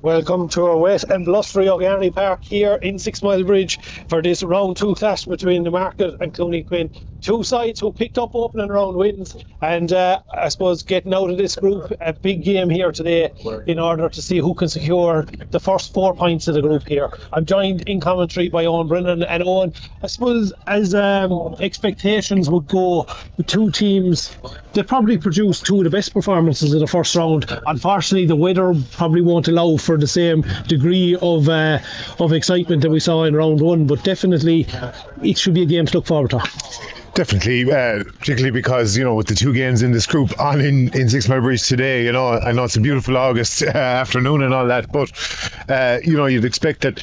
Welcome to our wet and blustery O'Garney Park here in 6 Mile Bridge for this round two clash between Newmarket and Quin. Two sides who picked up opening round wins, and I suppose getting out of this group, a big game here today in order to see who can secure the first 4 points of the group here. I'm joined in commentary by Owen Brennan, and Owen, I suppose as expectations would go, the two teams, they probably produced two of the best performances of the first round. Unfortunately, the weather probably won't allow for the same degree of excitement that we saw in round one, but definitely it should be a game to look forward to. Definitely, particularly because, with the two games in this group on in 6 Mile Bridge today, I know it's a beautiful August afternoon and all that, but, you'd expect that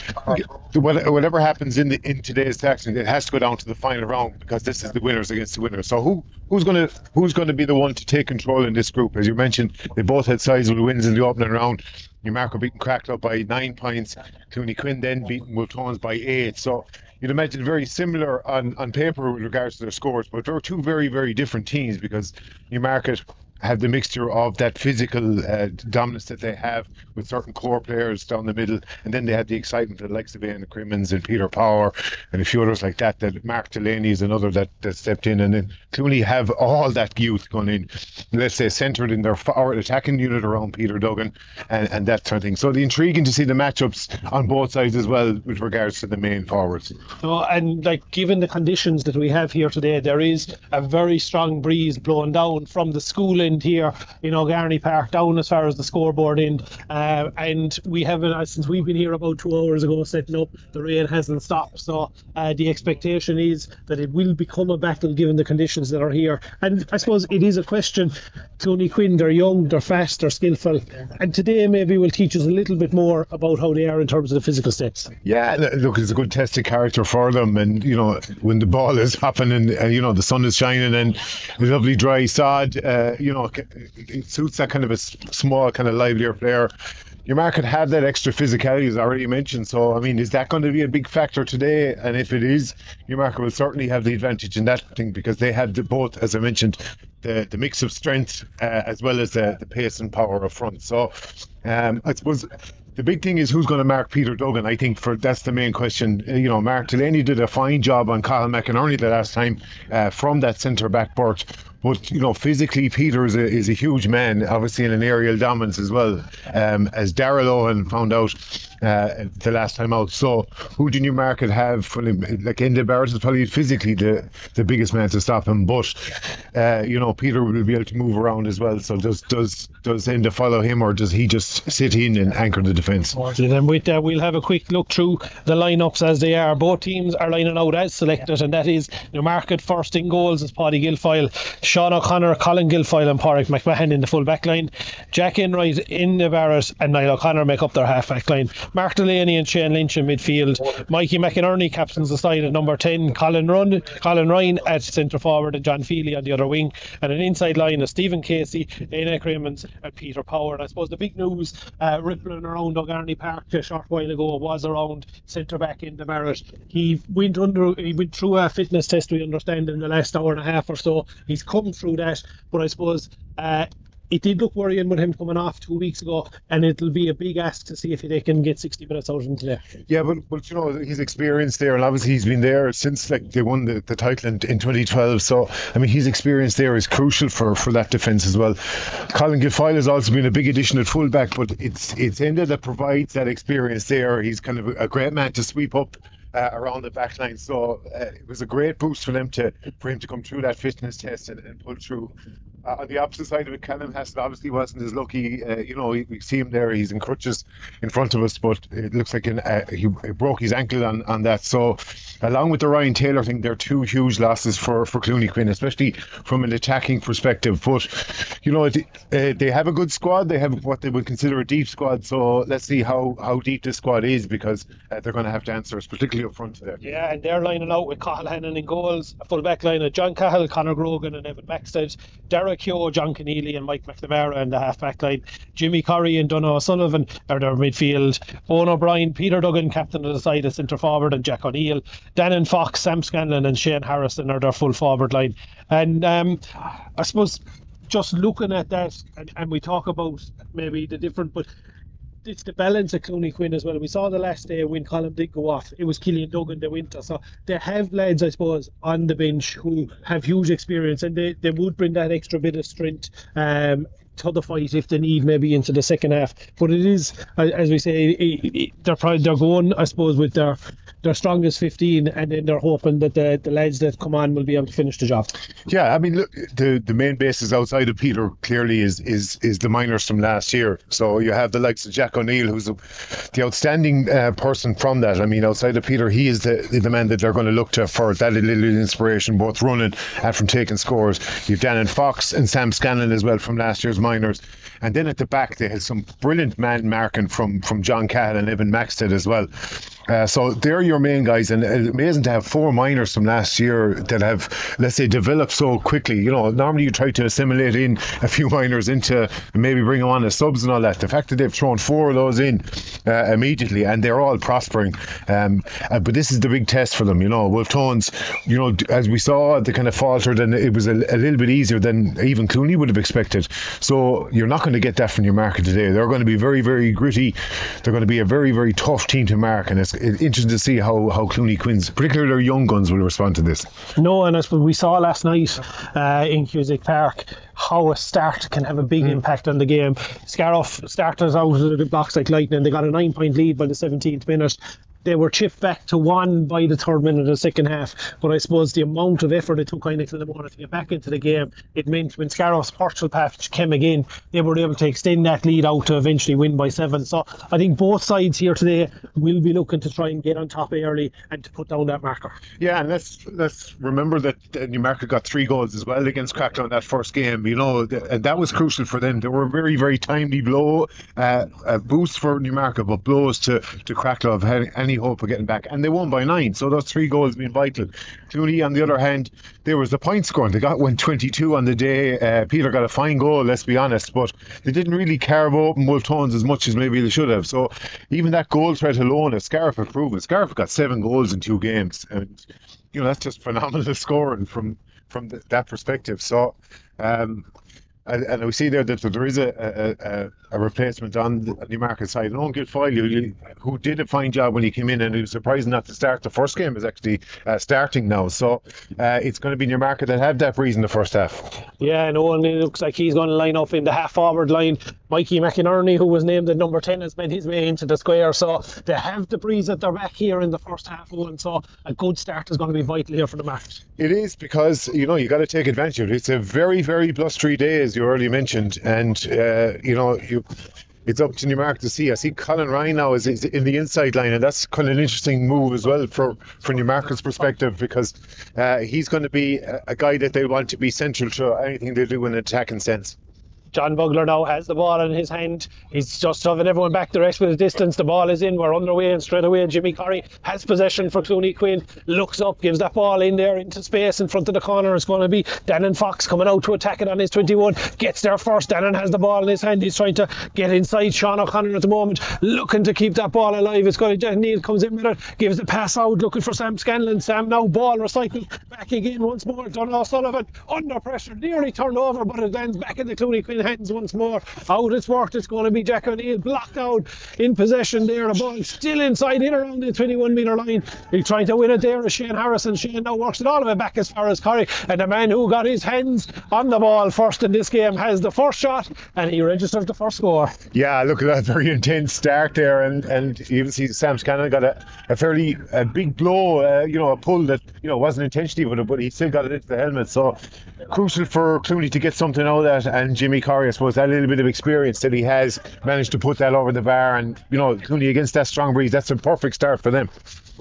whatever happens in today's action, it has to go down to the final round, because this is the winners against the winners. So who's going to be the one to take control in this group? As you mentioned, they both had sizable wins in the opening round. Newmarket beaten Cracked by 9 points. Quin then beaten Woltones by 8. So you'd imagine very similar on paper with regards to their scores, but they're two very, very different teams, because Newmarket have the mixture of that physical dominance that they have with certain core players down the middle, and then they had the excitement of the likes of Ian Crimmins and Peter Power and a few others like that. That Mark Delaney is another that stepped in, and then Clooney have all that youth going in, let's say, centred in their forward attacking unit around Peter Duggan and that sort of thing. So the intriguing to see the matchups on both sides as well with regards to the main forwards. And given the conditions that we have here today, there is a very strong breeze blowing down from the school end here in O'Garney Park down as far as the scoreboard end, and we haven't, since we've been here about 2 hours ago setting up, the rain hasn't stopped. So the expectation is that it will become a battle given the conditions that are here. And I suppose it is a question. Quin, they're young, they're fast, they're skillful, and today maybe will teach us a little bit more about how they are in terms of the physical steps. Yeah, look, it's a good test of character for them, and when the ball is hopping and the sun is shining and a lovely dry sod, it suits that kind of a small, kind of livelier player. Newmarket have that extra physicality, as I already mentioned. So, is that going to be a big factor today? And if it is, Newmarket will certainly have the advantage in that thing, because they have both, as I mentioned, the mix of strength as well as the pace and power up front. So, I suppose the big thing is who's going to mark Peter Duggan. I think that's the main question. Mark Delaney did a fine job on Cathal McInerney the last time from that centre back berth. But physically, Peter is a huge man, obviously in an aerial dominance as well, as Darrell Owen found out the last time out. So who do Newmarket have? Enda Barrett is probably physically the biggest man to stop him, but Peter will be able to move around as well. So does Enda follow him, or does he just sit in and anchor the defence? And with that, we'll have a quick look through the lineups as they are. Both teams are lining out as selected, and that is Newmarket first in goals as Paddy Guilfoyle, Sean O'Connor, Colin Guilfoyle and Pádraig McMahon in the full back line. Jack Enright, Enda Barrett and Niall O'Connor make up their half back line. Mark Delaney and Shane Lynch in midfield. Mikey McInerney captains the side at number 10. Colin Ryan at centre forward and John Feely on the other wing. And an inside line of Stephen Casey, Ian Crimmins and Peter Power. And I suppose the big news rippling around O'Garney Park a short while ago was around centre back Enda Barrett. He went through a fitness test, we understand, in the last hour and a half or so. He's come through that, but I suppose it did look worrying with him coming off 2 weeks ago, and it'll be a big ask to see if they can get 60 minutes out of him today. Yeah, but his experience there, and obviously he's been there since they won the title in 2012. So his experience there is crucial for that defence as well. Colin Guilfoyle has also been a big addition at fullback, but it's Enda that provides that experience there. He's kind of a great man to sweep up around the back line. So it was a great boost for him to come through that fitness test and pull through. On the opposite side of it, Callum Hassett obviously wasn't as lucky. We see him there, he's in crutches in front of us, but it looks like he broke his ankle on that. So along with the Ryan Taylor thing, they're two huge losses for Quin, especially from an attacking perspective. But they have a good squad. They have what they would consider a deep squad. So let's see how deep this squad is, because they're going to have to answer us, particularly up front today. Yeah, and they're lining out with Cathal Hannon in goals, a full back line of John Cahill, Conor Grogan and Evan Backstead, Derek Keogh, John Keneally and Mike McNamara in the half back line. Jimmy Curry and Donogh O'Sullivan are their midfield. Owen O'Brien, Peter Duggan captain of the side as centre forward, and Jack O'Neill. Dannon Fox, Sam Scanlon and Shane Harrison are their full forward line. And I suppose just looking at that, and we talk about maybe the different, but it's the balance of Clooney Quin as well. We saw the last day when Colin did go off, it was Killian Duggan the winter, so they have lads, I suppose, on the bench who have huge experience, and they would bring that extra bit of strength to the fight if they need, maybe into the second half. But it is, as we say, they're going, I suppose, with their strongest 15, and then they're hoping that the lads that come on will be able to finish the job. Yeah, I mean, look, the main basis outside of Peter clearly is the minors from last year. So you have the likes of Jack O'Neill, who's the outstanding person from that. I mean, outside of Peter, he is the man that they're going to look to for that little inspiration, both running and from taking scores. You've Dannon Fox and Sam Scanlon as well from last year's minors. And then at the back, they had some brilliant man marking from John Cahill and Evan Maxted as well. So they're your main guys, and it's amazing to have 4 minors from last year that have, let's say, developed so quickly. You know, normally you try to assimilate in a few minors into, maybe bring them on as subs and all that. The fact that they've thrown 4 of those in immediately, and they're all prospering. But this is the big test for them. You know, Wolf Tones, you know, as we saw, they kind of faltered, and it was a little bit easier than even Clooney would have expected. So you're not going to get that from Newmarket today. They're going to be very, very gritty. They're going to be a very, very tough team to mark, and it's interesting to see how Clooney Quins, particularly their young guns, will respond to this. No, and I suppose we saw last night in Cusack Park how a start can have a big impact on the game. Scariff starters out of the box like lightning. They got a 9-point lead by the 17th minute. They were chipped back to 1 by the 3rd minute of the second half. But I suppose the amount of effort it took Heineken in the morning to get back into the game, it meant when Scariff's partial patch came again, they were able to extend that lead out to eventually win by 7. So I think both sides here today will be looking to try and get on top early and to put down that marker. Yeah, and let's remember that Newmarket got 3 goals as well against Cracklow in that first game. You know, and that was crucial for them. They were a very, very timely blow, a boost for Newmarket, but blows to Cracklow of any hope of getting back, and they won by 9. So those 3 goals being vital. Clooney, on the other hand, there was the point scoring. They got 122 on the day. Peter got a fine goal, let's be honest, but they didn't really carve open Wolf Tones as much as maybe they should have. So even that goal threat alone, as Scariff have proven, Scariff got 7 goals in 2 games, and you know, that's just phenomenal scoring from that perspective. So and we see there that there is a replacement on the Newmarket side. And Owen Gilfoyle, who did a fine job when he came in, and he was surprised not to start the first game, is actually starting now. So it's going to be Newmarket that have that breeze in the first half. Yeah, and Owen, it looks like he's going to line up in the half-forward line. Mikey McInerney, who was named at number 10, has made his way into the square. So they have the breeze at their back here in the first half, Owen. So a good start is going to be vital here for the match. It is, because, you know, you got to take advantage of it. It's a very, very blustery day, as you earlier mentioned, and you know, it's up to Newmarket to see. I see Colin Ryan now is in the inside line, and that's kind of an interesting move as well for Newmarket's perspective, because he's going to be a guy that they want to be central to anything they do in an attacking sense. John Bugler now has the ball in his hand. He's just shoving everyone back the rest with the distance. The ball is in. We're underway, and straight away Jimmy Curry has possession for Clooney Quin. Looks up, gives that ball in there into space in front of the corner. It's going to be Dannon Fox coming out to attack it on his 21. Gets there first. Dannon has the ball in his hand. He's trying to get inside Sean O'Connor at the moment, looking to keep that ball alive. It's going to Neil comes in with it, gives the pass out, looking for Sam Scanlon. Sam now ball recycled back again once more. Donald Sullivan under pressure, nearly turned over, but it lands back in the Clooney Quin hands once more. Out it's worked. It's going to be Jack O'Neill blocked out in possession there. The ball still inside in around the 21 metre line. He's trying to win it there as Shane Harrison. Shane now works it all the way back as far as Curry, and the man who got his hands on the ball first in this game has the first shot, and he registers the first score. Yeah, look at that very intense start there, and you even see Sam Scanlon got a fairly big blow, you know, a pull that, you know, wasn't intentionally with it, but he still got it into the helmet. So crucial for Clooney to get something out of that, and Jimmy Curry, I suppose, that little bit of experience that he has managed to put that over the bar, and you know, Clooney against that strong breeze, that's a perfect start for them.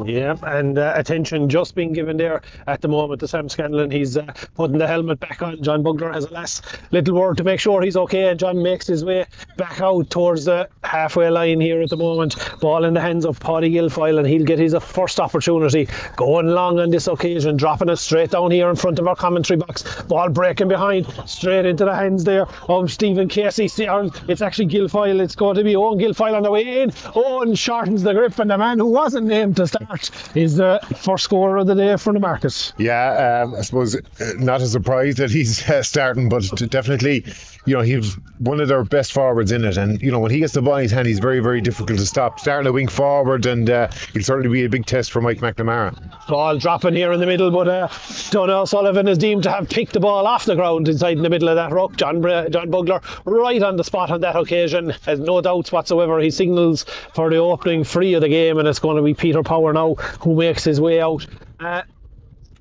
Yeah, and attention just being given there at the moment to Sam Scanlon. He's putting the helmet back on. John Bugler has a last little word to make sure he's okay, and John makes his way back out towards the halfway line here at the moment. Ball in the hands of Paddy Gilfoyle, and he'll get his first opportunity going long on this occasion, dropping it straight down here in front of our commentary box. Ball breaking behind, straight into the hands there of Stephen Casey. It's actually Gilfoyle. It's going to be Owen Gilfoyle on the way in. Owen shortens the grip, and the man who wasn't named to start Hart is the first scorer of the day for Newmarket. Yeah, I suppose not a surprise that he's starting, but definitely, he's one of their best forwards in it. And, when he gets the ball in his hand, he's very, very difficult to stop. Starting a wing forward, and he'll certainly be a big test for Mike McNamara. Ball dropping here in the middle, but Donald Sullivan is deemed to have picked the ball off the ground inside in the middle of that ruck. John Bugler right on the spot on that occasion, has no doubts whatsoever. He signals for the opening free of the game, and it's going to be Peter Power now who makes his way out.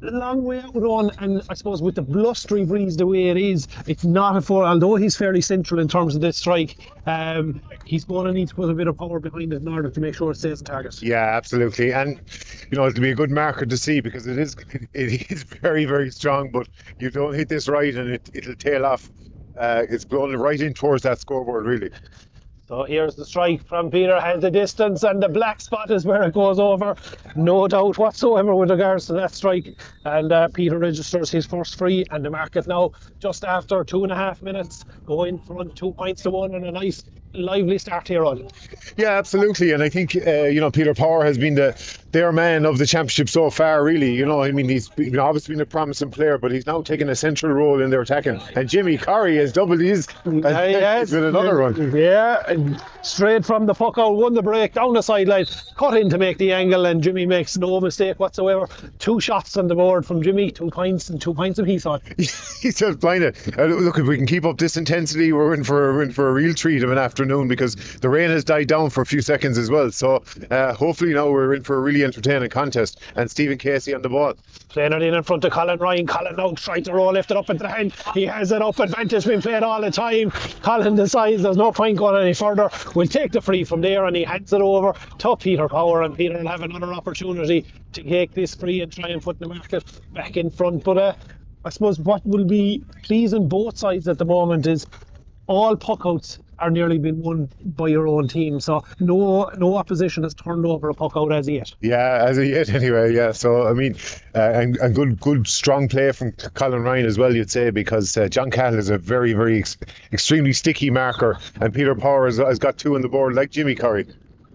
Long way out on, and I suppose with the blustery breeze the way it is, it's not a full, although he's fairly central in terms of this strike, he's going to need to put a bit of power behind it in order to make sure it stays on target. Yeah, absolutely. And it'll be a good marker to see, because it is very, very strong, but you don't hit this right and it'll tail off. It's blown right in towards that scoreboard, really. So here's the strike from Peter, has the distance, and the black spot is where it goes over. No doubt whatsoever with regards to that strike. And Peter registers his first free, and the Newmarket now, just after 2.5 minutes, go in front 2 points to 1, and a nice lively start here on. Yeah, absolutely. And I think Peter Power has been their man of the championship so far, really. He's obviously been a promising player, but he's now taken a central role in their attacking. And Jimmy Curry has doubled his with another run. Yeah, and straight from the puck out, won the break down the sideline, cut in to make the angle, and Jimmy makes no mistake whatsoever. 2 shots on the board from Jimmy, 2 points and 2 points apiece on. He's just blinded. Look, if we can keep up this intensity, we're in for a real treat of an afternoon, because the rain has died down for a few seconds as well. So hopefully now we're in for a really entertaining contest. And Stephen Casey on the ball. Playing it in front of Colin Ryan. Colin now trying to roll, lift it up into the hand. He has it up, advantage being played all the time. Colin decides there's no point going any further. We'll take the free from there, and he hands it over to Peter Power, and Peter will have another opportunity to take this free and try and put the Newmarket back in front. But I suppose what will be pleasing both sides at the moment is all puckouts are nearly been won by your own team, so no opposition has turned over a puck out as yet. Yeah, as yet anyway. Yeah, so I mean, and good strong play from Colin Ryan as well, you'd say, because John Cahill is a very, very extremely sticky marker, and Peter Power has got 2 on the board like Jimmy Curry.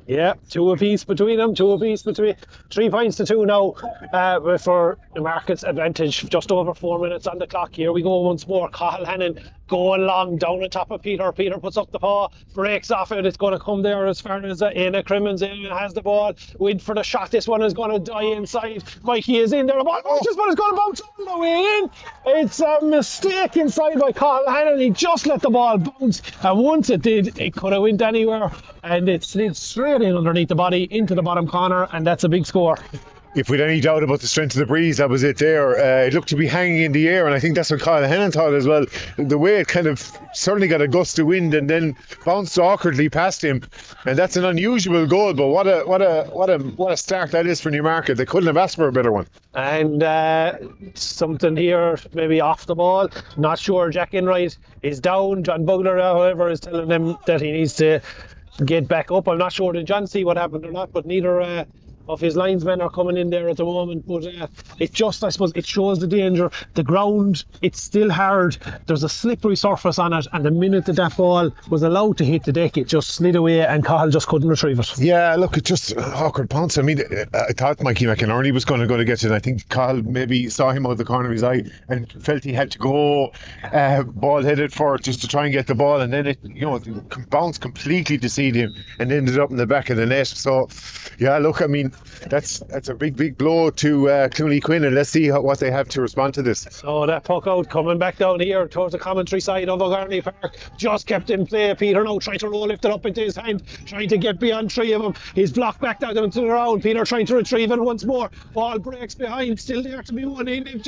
Yeah, 2 apiece between them, 2 apiece between 3 points to 2 now for the Newmarket's advantage. Just over 4 minutes on the clock. Here we go once more. Cahill Hannon going long down on top of Peter. Peter puts up the paw, breaks off it. It's going to come there as far as Éanna Crimmins. Éanna has the ball, went for the shot. This one is going to die inside. Mikey is in there. The ball bounces, but it's going to bounce all the way in. It's a mistake inside by Cahill Hannon. He just let the ball bounce, and once it did, it could have went anywhere, and it slid straight in underneath the body into the bottom corner, and that's a big score. If we'd any doubt about the strength of the breeze, that was it there. It looked to be hanging in the air, and I think that's what Kyle Hannon thought as well. The way it kind of certainly got a gust of wind and then bounced awkwardly past him, and that's an unusual goal. But what a start that is for Newmarket. They couldn't have asked for a better one. And something here maybe off the ball. Not sure. Jack Enright is down. John Bugler, however, is telling him that he needs to get back up. I'm not sure did John see what happened or not, but neither of his linesmen are coming in there at the moment. But it just, I suppose, it shows the danger. The ground, it's still hard. There's a slippery surface on it, and the minute that ball was allowed to hit the deck, it just slid away, and Cahill just couldn't retrieve it. Yeah, look, it's just awkward bounce. I mean, I thought Mikey McInerney was going to get it. I think Cahill maybe saw him out of the corner of his eye and felt he had to go ball headed for it just to try and get the ball, and then it bounced completely to seed him and ended up in the back of the net. So yeah, look, I mean, that's a big blow to Clooney Quin, and let's see what they have to respond to this. So that puck out coming back down here towards the commentary side of O'Garney Park, just kept in play. Peter now trying to lift it up into his hand, trying to get beyond 3 of them. He's blocked back down to the ground. Peter trying to retrieve it once more. Ball breaks behind, still there to be won in.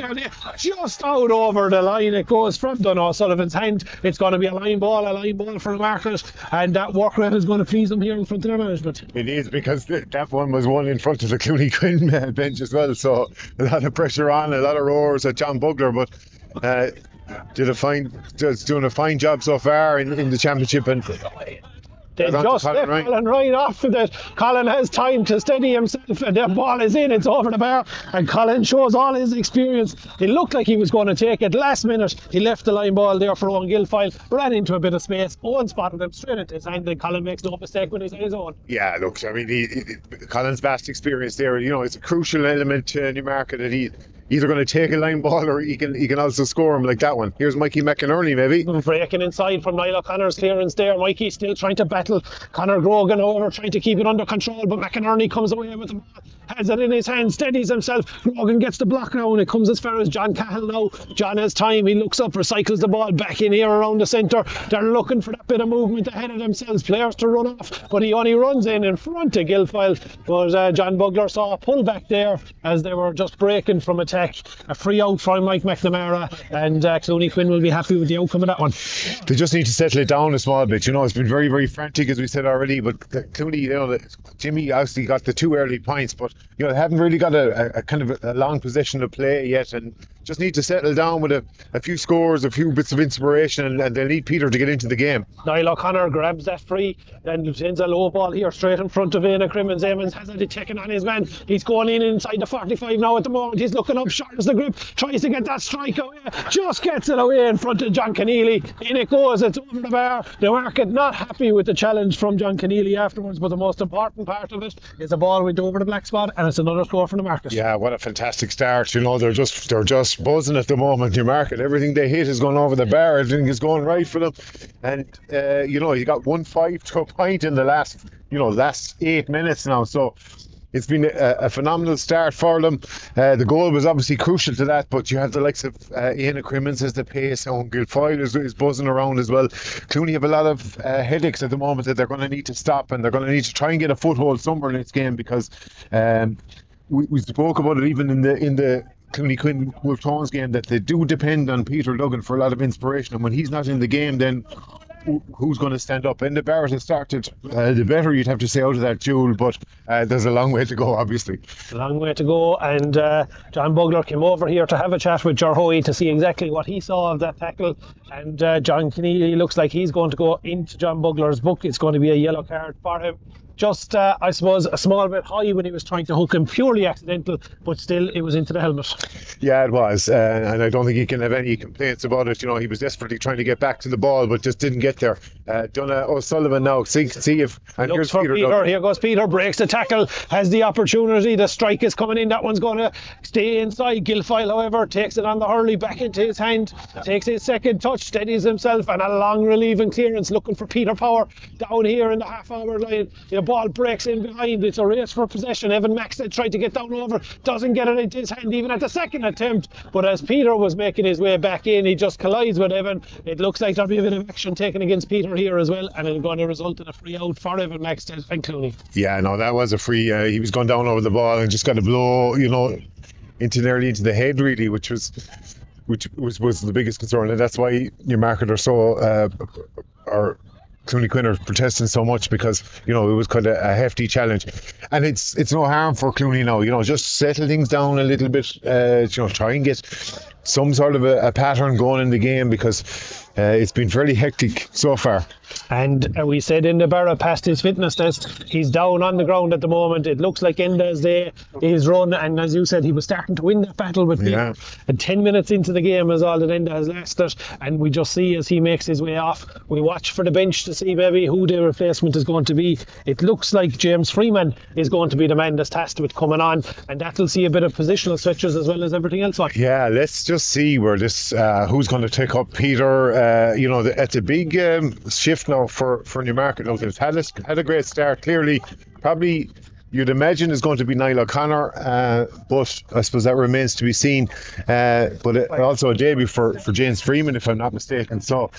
Just out over the line it goes from Donald Sullivan's hand. It's going to be a line ball for the Newmarket, and that work rate is going to please them here in front of their management. It is, because that one was won in front of the Clooney Quin bench as well, so a lot of pressure on, a lot of roars at John Bugler, but doing a fine job so far in the championship. And They just left Colin right off of it. Colin has time to steady himself, and the ball is in. It's over the bar, and Colin shows all his experience. It looked like he was going to take it. Last minute, he left the line ball there for Owen Guilfoyle, ran into a bit of space. Owen spotted him straight into his hand, and Colin makes no mistake when he's on his own. Yeah, look, I mean, Colin's vast experience there, it's a crucial element to Newmarket that he either going to take a line ball or he can also score him like that one. Here's Mikey McInerney maybe. Breaking inside from Niall O'Connor's clearance there. Mikey still trying to battle Conor Grogan over, trying to keep it under control, but McInerney comes away with the ball, has it in his hand, steadies himself. Grogan gets the block now, and it comes as far as John Cahill now. John has time, he looks up, recycles the ball back in here around the centre. They're looking for that bit of movement ahead of themselves, players to run off, but he only runs in front of Guilfoyle. But John Bugler saw a pull back there as they were just breaking from attack. A free out from Mike McNamara, and Clooney Quin will be happy with the outcome of that one. They just need to settle it down a small bit. It's been very, very frantic, as we said already, but Clooney, Jimmy obviously got the 2 early points, but they haven't really got a kind of a long possession of play yet, and just need to settle down with a few scores, a few bits of inspiration, and they'll need Peter to get into the game. Niall O'Connor grabs that free and sends a low ball here straight in front of Éanna Crimmins. Emmons has it taken on his man. He's going in inside the 45 now at the moment. He's looking up, short as the grip, tries to get that strike away, just gets it away in front of John Keneally. In it goes, it's over the bar. Newmarket not happy with the challenge from John Keneally afterwards, but the most important part of it is the ball went over the black spot, and it's another score for Newmarket. Yeah, what a fantastic start. They're just buzzing at the moment. Newmarket, everything they hit is going over the bar, everything is going right for them, and you got 1-5 to a point in the last 8 minutes now, so it's been a phenomenal start for them. The goal was obviously crucial to that, but you have the likes of Éanna Crimmins as the pace, and Guilfoyle is buzzing around as well. Clooney have a lot of headaches at the moment that they're going to need to stop, and they're going to need to try and get a foothold somewhere in this game, because we spoke about it even in the Clooney Quin Wolf Tones game, that they do depend on Peter Duggan for a lot of inspiration, and when he's not in the game, then who's going to stand up? And the Barrett has started, the better you'd have to say out of that duel, but there's a long way to go, obviously. A long way to go, and John Bugler came over here to have a chat with Jarhoey to see exactly what he saw of that tackle, and John Keneally looks like he's going to go into John Bugler's book. It's going to be a yellow card for him. Just, I suppose, a small bit high when he was trying to hook him, purely accidental, but still it was into the helmet. Yeah, it was, and I don't think he can have any complaints about it. He was desperately trying to get back to the ball, but just didn't get there. Donna O'Sullivan now, see if... And here's Peter. Here goes Peter, breaks the tackle, has the opportunity, the strike is coming in, that one's going to stay inside. Guilfoyle, however, takes it on the hurley, back into his hand, takes his second touch, steadies himself, and a long relieving clearance, looking for Peter Power down here in the half-hour line. The ball breaks in behind. It's a race for possession. Evan Maxted tried to get down over, doesn't get it into his hand even at the second attempt, but as Peter was making his way back in, he just collides with Evan. It looks like there'll be a bit of action taken against Peter here as well, and it's going to result in a free out for Evan Maxted and Clooney. Yeah, no, that was a free. He was going down over the ball and just got a blow, nearly into the head, really, which was the biggest concern, and that's why Newmarket are so Clooney Quin are protesting so much, because it was kind of a hefty challenge, and it's no harm for Clooney now. Just settle things down a little bit. Try and get some sort of a pattern going in the game, because it's been fairly hectic so far. And we said Enda Barra passed his fitness test. He's down on the ground at the moment. It looks like Enda's day is run, and as you said, he was starting to win that battle with me. Yeah. And 10 minutes into the game is all that Enda has lasted, and we just see as he makes his way off, we watch for the bench to see maybe who the replacement is going to be. It looks like James Freeman is going to be the man that's tasked with coming on, and that'll see a bit of positional switches as well as everything else. Yeah, let's just see where this who's going to take up Peter. It's a big shift now for Newmarket. They've had a great start. Clearly, probably you'd imagine is going to be Niall O'Connor, but I suppose that remains to be seen. But also a debut for James Freeman, if I'm not mistaken. So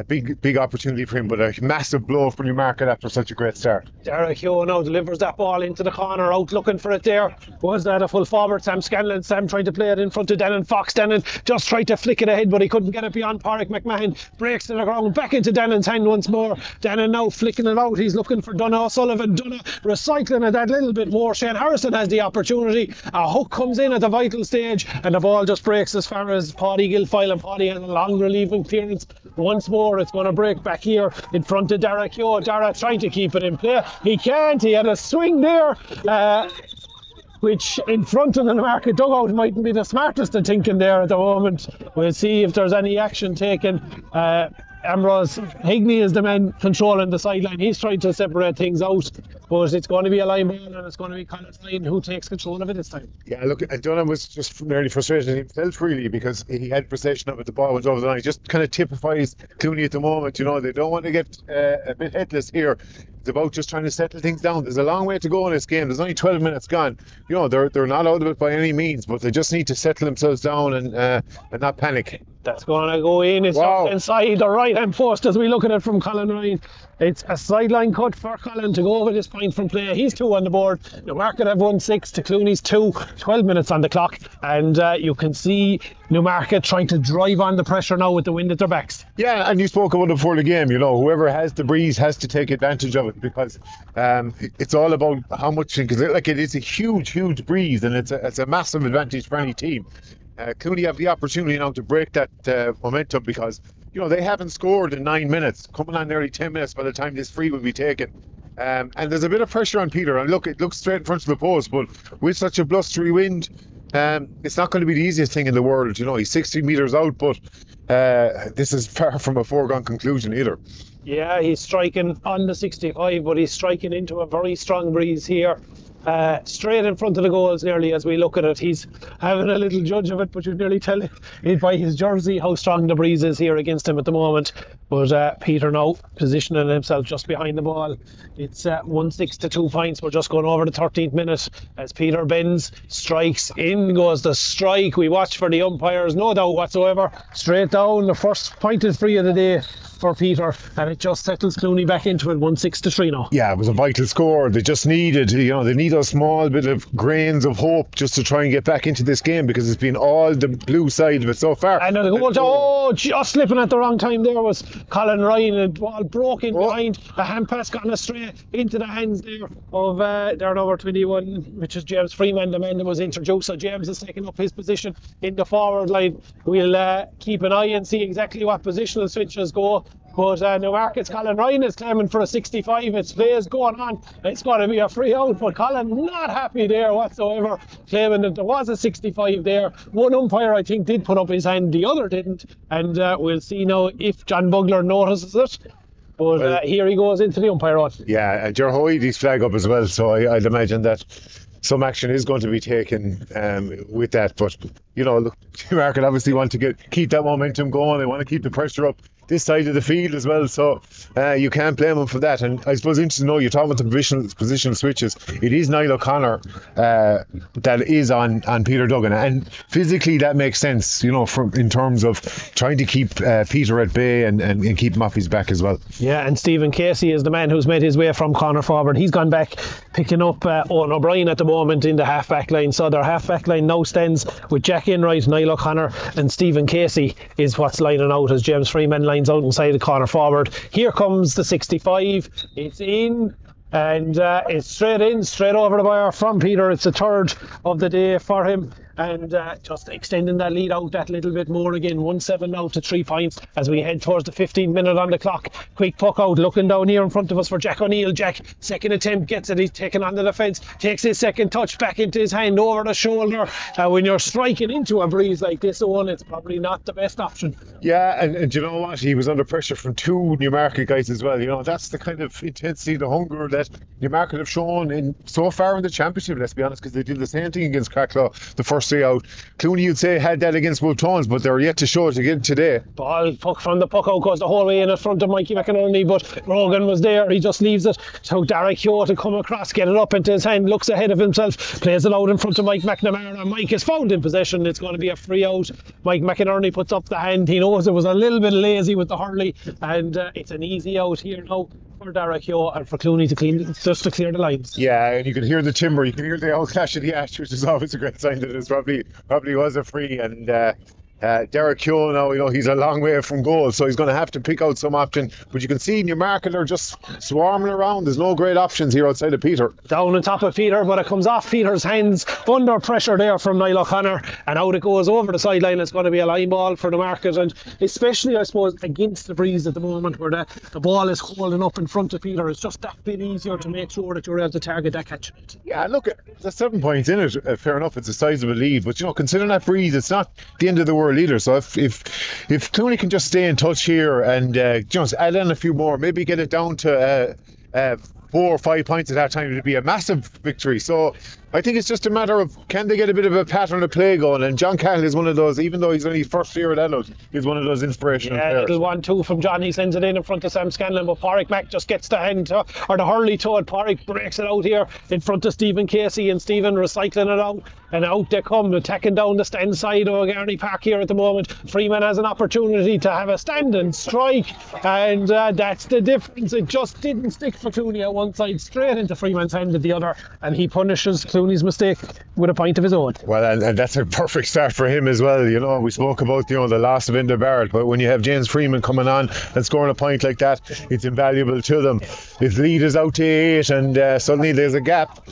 big opportunity for him, but a massive blow for Newmarket after such a great start. Derek Hugh now delivers that ball into the corner, out looking for it there. Was that a full forward? Sam Scanlon. Sam trying to play it in front of Dannon Fox. Dannon just tried to flick it ahead, but he couldn't get it beyond Pádraig McMahon. Breaks to the ground, back into Dannon's hand once more. Dannon now flicking it out. He's looking for Donna O'Sullivan. Donna recycling it. That little bit more. Shane Harrison has the opportunity. A hook comes in at the vital stage, and the ball just breaks as far as Paddy Guilfoyle, and Paddy has a long relieving clearance. Once more, it's going to break back here in front of Dara Keogh. Dara trying to keep it in play. He can't. He had a swing there. Which in front of the Newmarket dugout mightn't be the smartest of thinking there at the moment. We'll see if there's any action taken. Ambrose Higney is the man controlling the sideline. He's trying to separate things out, but it's going to be a line ball, and it's going to be Colin Ryan who takes control of it this time. Yeah, look, Dunham was just nearly frustrated himself, really, because he had possession of it. The ball went over the line. It just kind of typifies Clooney at the moment. You know, they don't want to get a bit headless here. It's about just trying to settle things down. There's a long way to go in this game. There's only 12 minutes gone. You know, they're not out of it by any means, but they just need to settle themselves down and not panic. That's going to go in. It's just inside the right hand post as we look at it from Colin Ryan. It's a sideline cut for Colin to go over this point from play. He's 2 on the board. Newmarket have won 6 to Clooney's 2. 12 minutes on the clock, and you can see Newmarket trying to drive on the pressure now with the wind at their backs. Yeah, and you spoke about it before the game. You know, whoever has the breeze has to take advantage of it, because it's all about how much. Because it is a huge breeze, and it's a massive advantage for any team. Clooney have the opportunity now to break that momentum, because you know they haven't scored in 9 minutes, coming on nearly 10 minutes by the time this free will be taken. And there's a bit of pressure on Peter, and look, it looks straight in front of the post, but with such a blustery wind, it's not going to be the easiest thing in the world. You know, he's 60 metres out, but this is far from a foregone conclusion either. Yeah, he's striking on the 65, but he's striking into a very strong breeze here. Straight in front of the goals nearly as we look at it. He's having a little judge of it, but you nearly tell it by his jersey how strong the breeze is here against him at the moment. But Peter now positioning himself just behind the ball. It's 1-6 to 2 points. We're just going over the 13th minute as Peter bends, strikes, in goes the strike. We watch for the umpires, no doubt whatsoever. Straight down, the first pointed free of the day for Peter, and it just settles Clooney back into it. 1-6 to 3 now. Yeah, it was a vital score. They just needed, you know, they need a small bit of grains of hope just to try and get back into this game, because it's been all the blue side of it so far. And the goal, just slipping at the wrong time there was Colin Ryan, and the ball broke in behind. The hand pass gone astray into the hands there of their number 21, which is James Freeman, the man that was introduced. So James is taking up his position in the forward line. We'll keep an eye and see exactly what positional switches go. But Newmarket's Colin Ryan is claiming for a 65. It's plays going on. It's going to be a free out, but Colin not happy there whatsoever, claiming that there was a 65 there. One umpire, I think, did put up his hand, the other didn't. And we'll see now if John Bugler notices it. But here he goes into the umpire out. Yeah, and Ger Hoydy's flag up as well, so I'd imagine that some action is going to be taken with that. But, you know, look, Newmarket obviously want to keep that momentum going. They want to keep the pressure up this side of the field as well, so you can't blame them for that. And I suppose interesting to know, you're talking about the positional switches. It is Niall O'Connor that is on Peter Duggan, and physically that makes sense, you know, in terms of trying to keep Peter at bay and keep him off his back as well. Yeah, and Stephen Casey is the man who's made his way from corner forward. He's gone back, picking up Owen O'Brien at the moment in the half-back line. So their half-back line now stands with Jack Enright, Niall O'Connor, and Stephen Casey is what's lining out as James Freeman lines out inside the corner forward. Here comes the 65. It's in, and it's straight over the bar from Peter. It's a third of the day for him, and just extending that lead out that little bit more again. 1-7 now to 3 points as we head towards the 15th minute on the clock. Quick puck out, looking down here in front of us for Jack O'Neill. Jack, second attempt, gets it. He's taken on the defence, takes his second touch back into his hand over the shoulder. When you're striking into a breeze like this one, it's probably not the best option. Yeah, and you know what, he was under pressure from 2 Newmarket guys as well. You know, that's the kind of intensity, the hunger that Newmarket have shown so far in the championship, let's be honest, because they did the same thing against Cracklow the first day out. Clooney, you'd say, had that against Wolf Tones, but they're yet to show it again today. Ball puck from the puck out goes the whole way in front of Mikey McInerney, but Rogan was there. He just leaves it to Dara Keogh to come across, get it up into his hand, looks ahead of himself, plays it out in front of Mike McNamara. Mike is found in possession. It's going to be a free out. Mike McInerney puts up the hand. He knows it was a little bit lazy with the hurley, and it's an easy out here now for Dara Keogh and for Clooney to clear the lines. Yeah, and you can hear the timber, you can hear the old clash of the ash, which is always a great sign that it probably was a free. And Derek Keogh now, he's a long way from goal, so he's going to have to pick out some option. But you can see Newmarket are just swarming around. There's no great options here outside of Peter. Down on top of Peter, but it comes off Peter's hands under pressure there from Niall O'Connor, and out it goes over the sideline. It's going to be a line ball for Newmarket, and especially, I suppose, against the breeze at the moment where the ball is holding up in front of Peter. It's just that bit easier to make sure that you're able to target that catch. Yeah, look, there's 7 points in it. Fair enough, it's a sizable lead, but considering that breeze, it's not the end of the world either. So if Clooney can just stay in touch here and just add in a few more, maybe get it down to 4 or 5 points at that time, it'd be a massive victory. So I think it's just a matter of, can they get a bit of a pattern of play going? And John Cahill is one of those, even though he's only first year at adult, he's one of those inspirational players. Little 1-2 from John. He sends it in front of Sam Scanlon, but Pádraig Mack just gets the hand or the hurley to it. Pádraig breaks it out here in front of Stephen Casey, and Stephen recycling it out, and out they come, attacking down the stand side of Garney Park here at the moment. Freeman has an opportunity to have a stand and strike, and that's the difference. It just didn't stick for Clooney at one side, straight into Freeman's hand at the other, and he punishes Clooney's mistake with a point of his own. Well, and that's a perfect start for him as well. We spoke about the loss of Enda Barrett, but when you have James Freeman coming on and scoring a point like that, it's invaluable to them. If lead is out to 8 and suddenly there's a gap,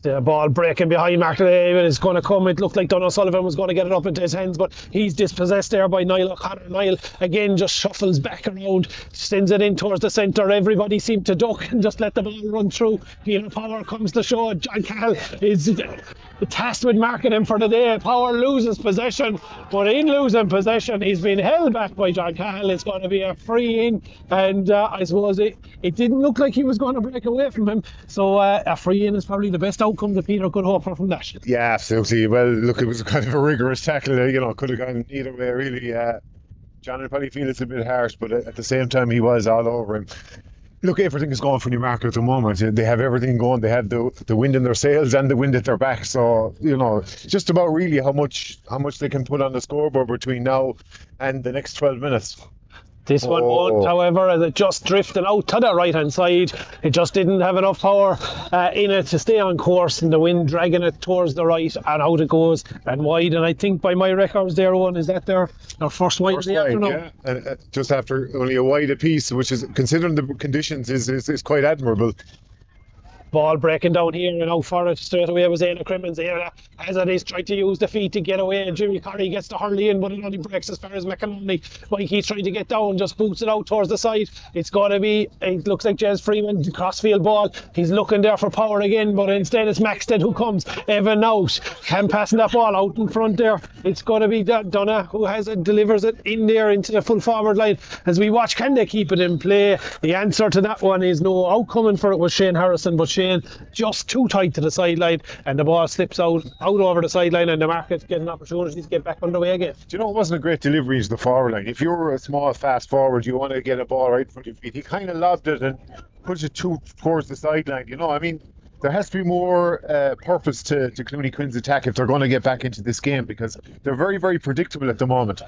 the ball breaking behind Mark David is going to come. It looked like Donald Sullivan was going to get it up into his hands, but he's dispossessed there by Niall O'Connor. Niall again just shuffles back around, sends it in towards the centre. Everybody seemed to duck and just let the ball run through. Peter Power comes to show. John Cahill is tasked with marking him for the day. Power loses possession, but in losing possession he's been held back by John Cahill. It's going to be a free in, and I suppose it didn't look like he was going to break away from him, so a free in is probably the best outcome that Peter could hope for from that. Yeah, absolutely. Well, look, it was kind of a rigorous tackle. Could have gone either way, really. John would probably feel it's a bit harsh, but at the same time he was all over him. Look, everything is going for Newmarket at the moment. They have everything going. They have the wind in their sails and the wind at their back. So just about really how much they can put on the scoreboard between now and the next 12 minutes. This one won't, however, as it just drifted out to the right hand side. It just didn't have enough power in it to stay on course, and the wind dragging it towards the right, and out it goes and wide. And I think by my records there, Owen, is that their first wide of the afternoon? Yeah, and just after only a wide apiece, which is, considering the conditions, is quite admirable. Ball breaking down here and out for it straight away was Éanna Crimmins. Hazard is trying to use the feet to get away, and Jimmy Curry gets the hurley in, but it only breaks as far as McInerney. Mikey's trying to get down, just boots it out towards the side. It's going to be, it looks like James Freeman, crossfield ball. He's looking there for Power again, but instead it's Maxted who comes. Evan out, passing that ball out in front there. It's going to be Donna who has it, delivers it in there into the full forward line. As we watch, can they keep it in play? The answer to that one is no. Outcoming for it was Shane Harrison, but Shane just too tight to the sideline, and the ball slips out over the sideline, and Newmarket get an opportunity to get back underway again. Do you know, it wasn't a great delivery to the forward line. If you're a small fast forward, you want to get a ball right in front of your feet. He kind of lobbed it and pushed it towards the sideline. There has to be more purpose to Clooney Quin's attack if they're going to get back into this game, because they're very, very predictable at the moment.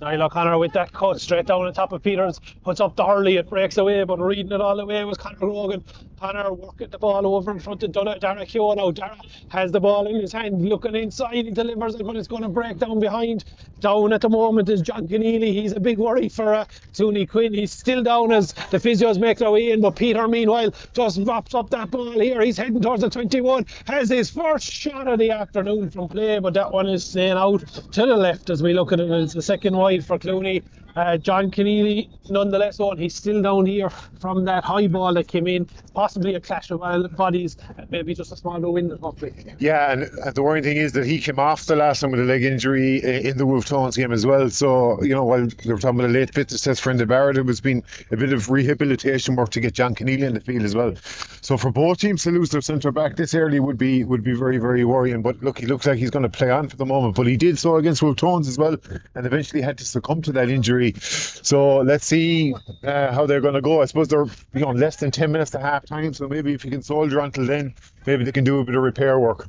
Niall O'Connor with that cut straight down on top of Peters, puts up the hurley, it breaks away, but reading it all the way was Conor Rogan. Connor working the ball over in front of Dara Keogh now. Dara has the ball in his hand, looking inside, he delivers it, but it's going to break down behind. Down at the moment is John Keneally. He's a big worry for Clooney Quin. He's still down as the physios make their way in, but Peter meanwhile just wraps up that ball here. He's heading towards the 21, has his first shot of the afternoon from play, but that one is staying out to the left as we look at it. It's the second wide for Clooney. John Keneally, nonetheless, he's still down here from that high ball that came in, possibly a clash of bodies, maybe just a small wind. Yeah, and the worrying thing is that he came off the last time with a leg injury in the Wolf Tones game as well. So, while they were talking about a late fitness test for Enda Barrett, it was been a bit of rehabilitation work to get John Keneally in the field as well. So for both teams to lose their centre back this early would be very, very worrying. But look, he looks like he's going to play on for the moment. But he did so against Wolf Tones as well, and eventually had to succumb to that injury. So let's see how they're going to go. I suppose they're less than 10 minutes to half time, so maybe if you can soldier until then, maybe they can do a bit of repair work.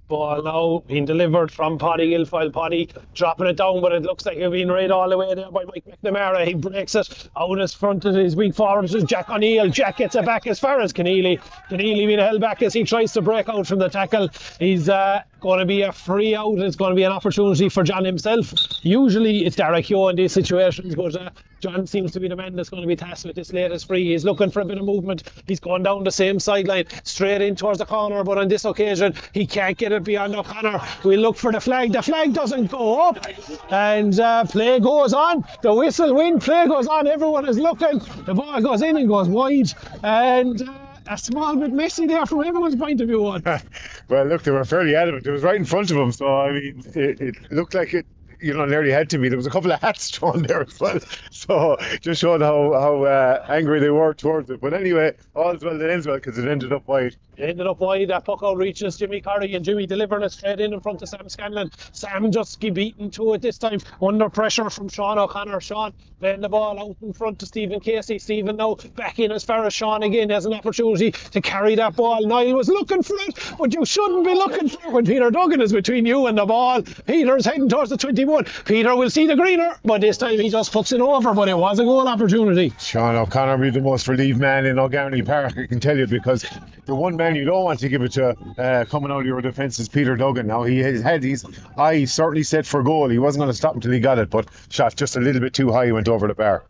Ball now being delivered from Paddy Guilfoyle. Paddy dropping it down, but it looks like it's been read all the way there by Mike McNamara. He breaks it out in front of his weak forward. This is Jack O'Neill. Jack gets it back as far as Keneally. Keneally being held back as he tries to break out from the tackle. He's going to be a free out. It's going to be an opportunity for John himself. Usually it's Derek Yo in these situations, but John seems to be the man that's going to be tasked with this latest free. He's looking for a bit of movement. He's going down the same sideline, straight in towards the corner, but on this occasion he can't get it beyond O'Connor. We look for the flag. The flag doesn't go up, and play goes on. The whistle win, play goes on. Everyone is looking. The ball goes in and goes wide, and a small bit messy there from everyone's point of view. Well, look, they were fairly adamant. It was right in front of them, so I mean, it looked like it, nearly had to be. There was a couple of hats thrown there as well, so just showed how angry they were towards it. But anyway, all's well that ends well, because it ended up wide. It ended up wide. That puck out reaches Jimmy Curry, and Jimmy delivering it straight in front of Sam Scanlon. Sam just beaten to it this time, under pressure from Sean O'Connor. Sean playing the ball out in front to Stephen Casey. Stephen now back in as far as Sean again has an opportunity to carry that ball. Niall was looking for it, but you shouldn't be looking for it when Peter Duggan is between you and the ball. Peter's heading towards the 21. Peter will see the greener, but this time he just puts it over, but it was a goal opportunity. Sean O'Connor will be the most relieved man in O'Garney Park, I can tell you, because the one man you don't want to give it to coming out of your defence is Peter Duggan. Now, he has had his eye certainly set for goal. He wasn't going to stop until he got it, but shot just a little bit too high, went over the bar.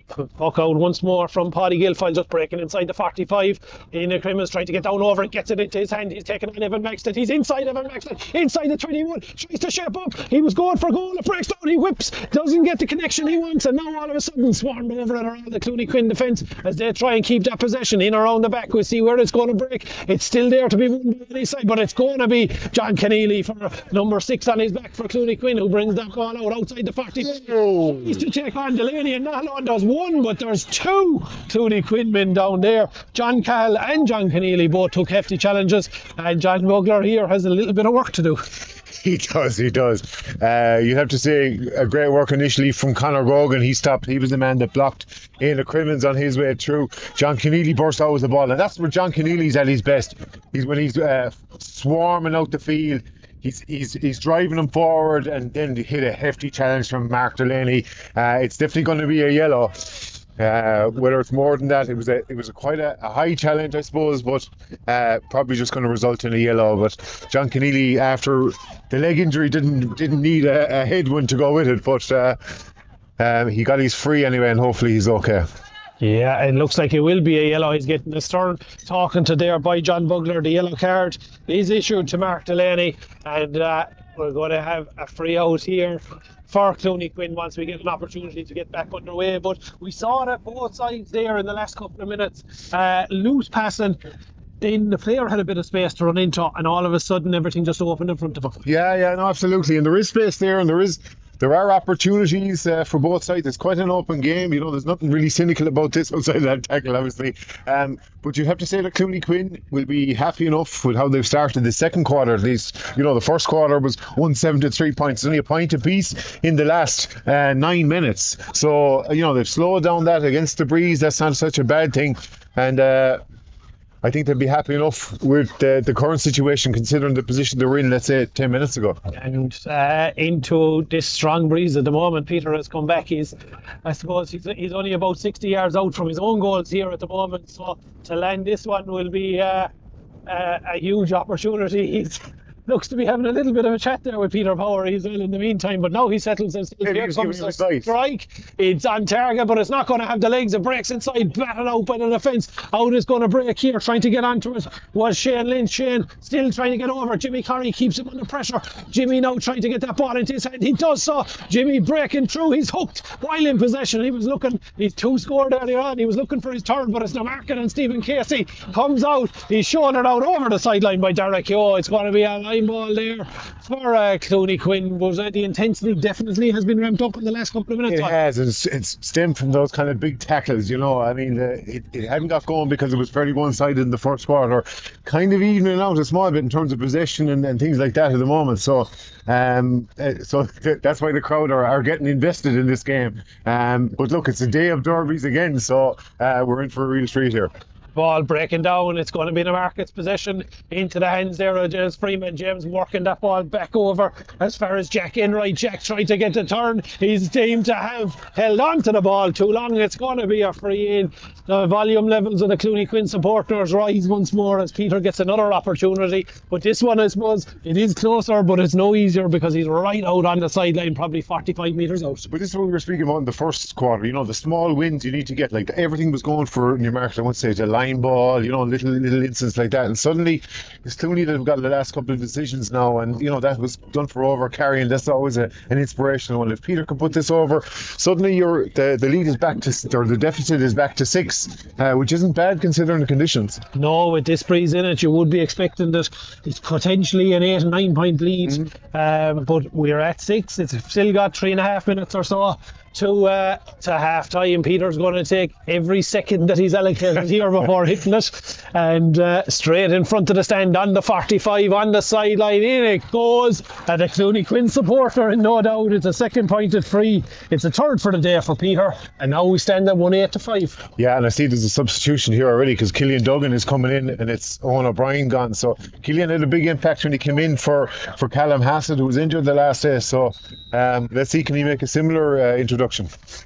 Puck out once more from Paddy Guilfoyle, just breaking inside the 45. Ian Crimmins trying to get down over and gets it into his hand. He's taking on Evan Maxton. He's inside Evan Maxton, inside the 21. Tries to shape up. He was going for goal. It breaks down. He whips. Doesn't get the connection he wants. And now all of a sudden swarmed over and around the Clooney Quin defence as they try and keep that possession in around the back. We'll see where it's going to break. It's still there to be won by any side, but it's going to be John Keneally for number 6 on his back for Clooney Quin, who brings that ball out outside the 40. He's to take on Delaney, and not alone does one, but there's two Clooney Quin men down there. John Cahill and John Keneally both took hefty challenges, and John Bugler here has a little bit of work to do. He does. You'd have to say a great work initially from Conor Grogan. He was the man that blocked Ian Crimmins on his way through. John Keneally burst out with the ball, and that's where John Keneally's at his best. He's when he's swarming out the field. He's driving them forward, and then hit a hefty challenge from Mark Delaney. It's definitely going to be a yellow. Whether it's more than that, it was quite a high challenge, I suppose, but probably just going to result in a yellow. But John Keneally, after the leg injury, didn't need a head one to go with it, but he got his free anyway, and hopefully he's okay. Yeah, it looks like it will be a yellow. He's getting a stern talking to there by John Bugler. The yellow card is issued to Mark Delaney, and we're going to have a free out here for Clooney Quin once we get an opportunity to get back underway. But we saw that both sides there in the last couple of minutes, loose passing. Then the player had a bit of space to run into, and all of a sudden everything just opened in front of him. Yeah, no, absolutely. And there is space there, and there are opportunities for both sides. It's quite an open game. There's nothing really cynical about this outside of that tackle, obviously. But you have to say that Clooney Quin will be happy enough with how they've started the second quarter, at least. The first quarter was 1-7 to 3 points. Only a point apiece in the last 9 minutes. So, they've slowed down that against the breeze. That's not such a bad thing. And I think they'll be happy enough with the current situation, considering the position they were in, let's say, 10 minutes ago. And into this strong breeze at the moment, Peter has come back. I suppose he's only about 60 yards out from his own goals here at the moment. So to land this one will be a huge opportunity. He's looks to be having a little bit of a chat there with Peter Power as well in the meantime, but now he settles himself. Here comes the strike. It's on target, but it's not going to have the legs. It breaks inside, batted out by the defence. Out is going to break here, trying to get onto it was Shane Lynch. Shane still trying to get over. Jimmy Curry keeps him under pressure. Jimmy now trying to get that ball into his hand. He does so. Jimmy breaking through. He's hooked while in possession. He's 2 scored earlier on. He was looking for his third, but it's Newmarket, and Stephen Casey comes out. He's shown it out over the sideline by Derek Yo. It's going to be a line ball there for Clooney Quin. But the intensity definitely has been ramped up in the last couple of minutes. It has. It's stemmed from those kind of big tackles, I mean, it hadn't got going because it was fairly one-sided in the first quarter, kind of evening out a small bit in terms of possession and things like that at the moment. So that's why the crowd are getting invested in this game. But look, it's a day of derbies again, so we're in for a real treat here. Ball breaking down. It's going to be the Newmarket's possession into the hands there of James Freeman. James working that ball back over as far as Jack Enright. Jack tried to get the turn. He's deemed to have held on to the ball too long. It's going to be a free in. The volume levels of the Clooney Quin supporters rise once more as Peter gets another opportunity. But this one, I suppose, it is closer, but it's no easier because he's right out on the sideline, probably 45 metres out. But this is what we were speaking about in the first quarter. You know, the small wins you need to get. Like, everything was going for Newmarket. I won't say the line ball, you know, little incidents like that. And suddenly, it's Clooney that have got the last couple of decisions now. And, you know, that was done for over carrying. That's always an inspirational one. If Peter can put this over, suddenly the lead is back to, or the deficit is back to 6, which isn't bad considering the conditions. No, with this breeze in it, you would be expecting that it's potentially an 8 and 9 point lead. But we're at 6. It's still got 3.5 minutes or so to half time. Peter's going to take every second that he's allocated here before hitting it, and straight in front of the stand on the 45 on the sideline. In it goes, and the Clooney Quin supporter, and no doubt it's a second pointed free. It's a third for the day for Peter, and now we stand at 1-8-5. Yeah, and I see there's a substitution here already because Killian Duggan is coming in and it's Owen O'Brien gone. So Killian had a big impact when he came in for Callum Hassett, who was injured the last day. So let's see, can he make a similar introduction?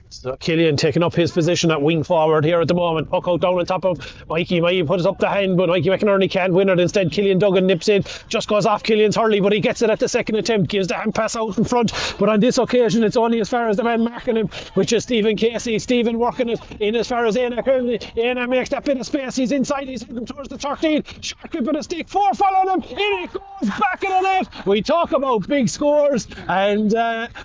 So Killian taking up his position at wing forward here at the moment. Puck out down on top of Mikey. Mikey puts up the hand, but Mikey McInerney can't win it. Instead, Killian Duggan nips in, just goes off Killian's hurley, but he gets it at the second attempt, gives the hand pass out in front. But on this occasion, it's only as far as the man marking him, which is Stephen Casey. Stephen working it in as far as Aina Kearney. Aina makes that bit of space. He's inside. He's heading towards the 13. Short grip of the stick. 4 following him. In it goes, back in the net. We talk about big scores, and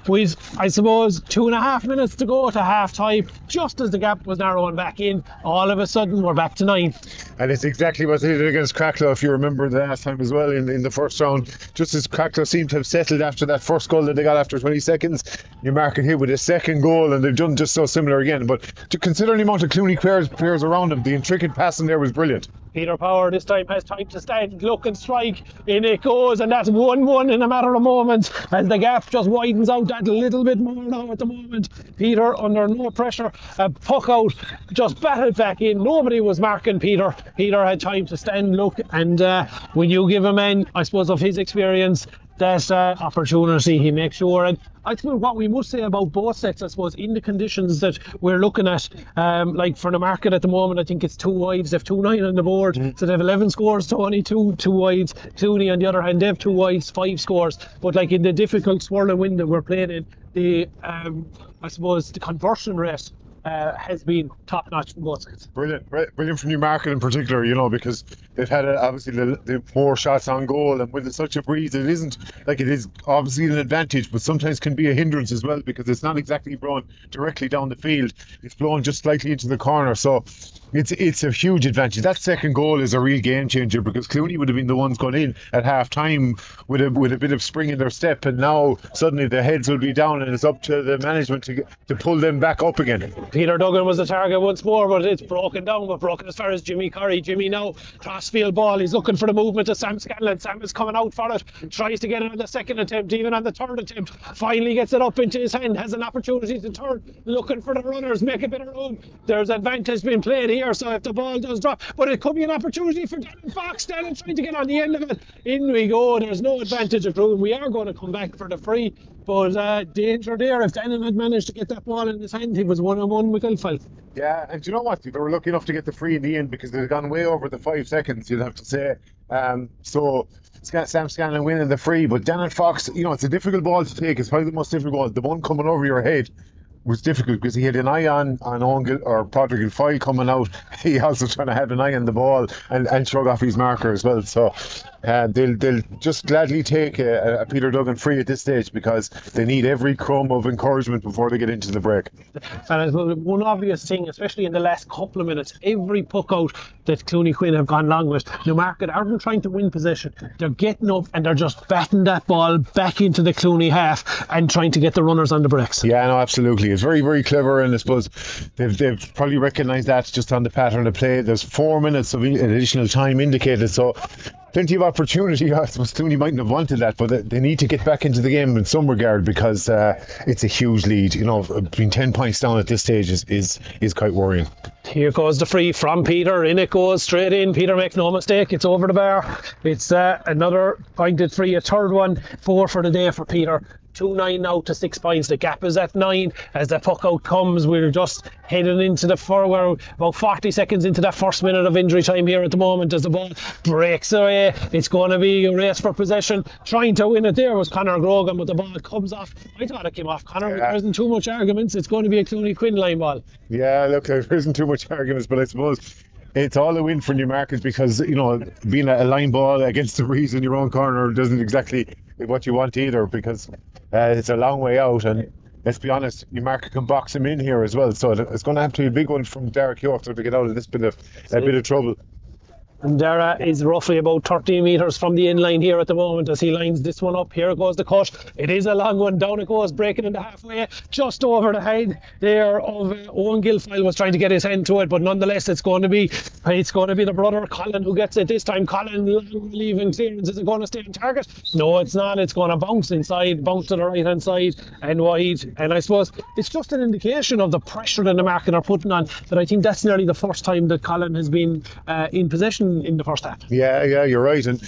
with, I suppose, 2.5 minutes to go to half time, just as the gap was narrowing back in, all of a sudden we're back to 9. And it's exactly what they did against Cracklow, if you remember the last time as well in the first round. Just as Cracklow seemed to have settled after that first goal that they got after 20 seconds, Newmarket hit with a second goal, and they've done just so similar again. But to consider the amount of Clooney players around him, the intricate passing there was brilliant. Peter Power this time has time to stand, look and strike. In it goes, and that's 1-1 in a matter of moments as the gap just widens out that little bit more now at the moment. Peter under no pressure, a puck out, just batted back in. Nobody was marking Peter. Peter had time to stand, look, and when you give a man, I suppose, of his experience, that opportunity, he makes sure. And I think what we must say about both sets, I suppose, in the conditions that we're looking at, like for the market at the moment, I think it's 2 wides. They have 2-9 on the board, so they have 11 scores to only two wides. Clooney, on the other hand, they have 2 wides, 5 scores. But like in the difficult swirling window we're playing in, the I suppose the conversion rate has been top notch from both sides. Brilliant from Newmarket in particular, you know, because they've had obviously the more shots on goal, and with such a breeze, it isn't like, it is obviously an advantage, but sometimes can be a hindrance as well, because it's not exactly blown directly down the field, it's blown just slightly into the corner. So it's a huge advantage. That second goal is a real game changer, because Clooney would have been the ones going in at half time with a bit of spring in their step, and now suddenly the heads will be down, and it's up to the management to pull them back up again. Peter Duggan was the target once more, but it's broken down, but broken as far as Jimmy Curry. Jimmy now, crossfield ball, he's looking for the movement of Sam Scanlon. Sam is coming out for it, tries to get it on the second attempt, even on the third attempt, finally gets it up into his hand, has an opportunity to turn, looking for the runners, make a bit of room. There's advantage being played here, so if the ball does drop, but it could be an opportunity for Darren Fox. Darren trying to get on the end of it, in we go. There's no advantage of room. We are going to come back for the free, but danger there. If Darren had managed to get that ball in his hand, he was 1-on-1 with Guildford. Yeah, and do you know what? They were lucky enough to get the free in the end, because they'd gone way over the 5 seconds, you'd have to say. So Sam Scanlon winning the free, but Darren Fox, you know, it's a difficult ball to take. It's probably the most difficult ball. The one coming over your head was difficult because he had an eye on Owen or Patrick Guilfoyle coming out. He also trying to have an eye on the ball and shrug off his marker as well. So they'll just gladly take a Peter Duggan free at this stage, because they need every crumb of encouragement before they get into the break. And one obvious thing, especially in the last couple of minutes, every puck out that Clooney Quin have gone long with, Newmarket aren't trying to win possession. They're getting up and they're just batting that ball back into the Clooney half and trying to get the runners on the breaks. Yeah, no, absolutely. It's very, very clever, and I suppose they've probably recognised that just on the pattern of play. There's 4 minutes of additional time indicated, so plenty of opportunity. I suppose Clooney mightn't have wanted that, but they need to get back into the game in some regard, because it's a huge lead. You know, being 10 points down at this stage is quite worrying. Here goes the free from Peter. In it goes, straight in. Peter, make no mistake, it's over the bar. It's another pointed free, a third one. 4 for the day for Peter. 2-9 now to 6 points. The gap is at 9 as the puck out comes. We're just heading into we're about 40 seconds into that first minute of injury time here at the moment as the ball breaks away. It's going to be a race for possession. Trying to win it there was Conor Grogan, but the ball comes off. I thought it came off Conor. There isn't too much arguments. It's going to be a Clooney Quin line ball. Yeah, look, there isn't too much arguments, but I suppose it's all a win for Newmarket because, you know, being a line ball against the breeze in your own corner doesn't exactly what you want either, because it's a long way out, and let's be honest, Newmarket can box him in here as well, so it's going to have to be a big one from Derek York to get out of this bit of trouble. And Dara is roughly about 13 metres from the end line here at the moment as he lines this one up. Here goes the cut. It is a long one. Down it goes, breaking into halfway, just over the head there of Owen Gilfoyle. Was trying to get his hand to it, but nonetheless it's going to be the brother Colin who gets it this time. Colin leaving clearance. Is it going to stay on target? No, it's not. It's going to bounce inside, bounce to the right hand side and wide. And I suppose it's just an indication of the pressure that Newmarket are putting on, that I think that's nearly the first time that Colin has been in possession in the first half. Yeah, you're right. And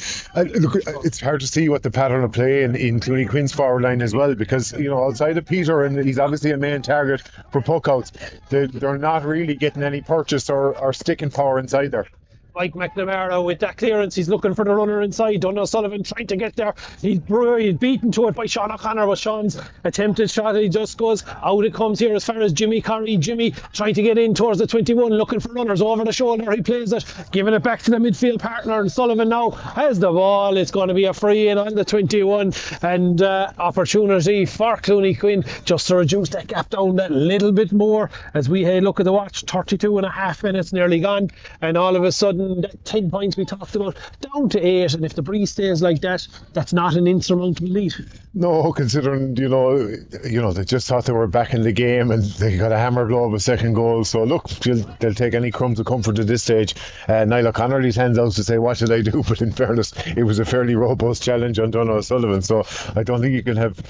look, it's hard to see what the pattern of play in Clooney Quin's forward line as well, because, you know, outside of Peter, and he's obviously a main target for puck outs, they're not really getting any purchase or sticking power inside there. Mike McNamara with that clearance, he's looking for the runner inside. Donald Sullivan trying to get there. He's beaten to it by Sean O'Connor, but Sean's attempted shot, he just goes out. It comes here as far as Jimmy Curry. Jimmy trying to get in towards the 21, looking for runners over the shoulder. He plays it, giving it back to the midfield partner, and Sullivan now has the ball. It's going to be a free in on the 21, and opportunity for Clooney Quin just to reduce that gap down that little bit more as we look at the watch. 32 and a half minutes nearly gone, and all of a sudden that 10 points we talked about down to 8, and if the breeze stays like that, that's not an insurmountable lead. No, considering you know they just thought they were back in the game and they got a hammer blow of a second goal. So look, they'll take any crumbs of comfort at this stage. Niall O'Connor his hands out to say what did I do, but in fairness it was a fairly robust challenge on Donald Sullivan, so I don't think you can have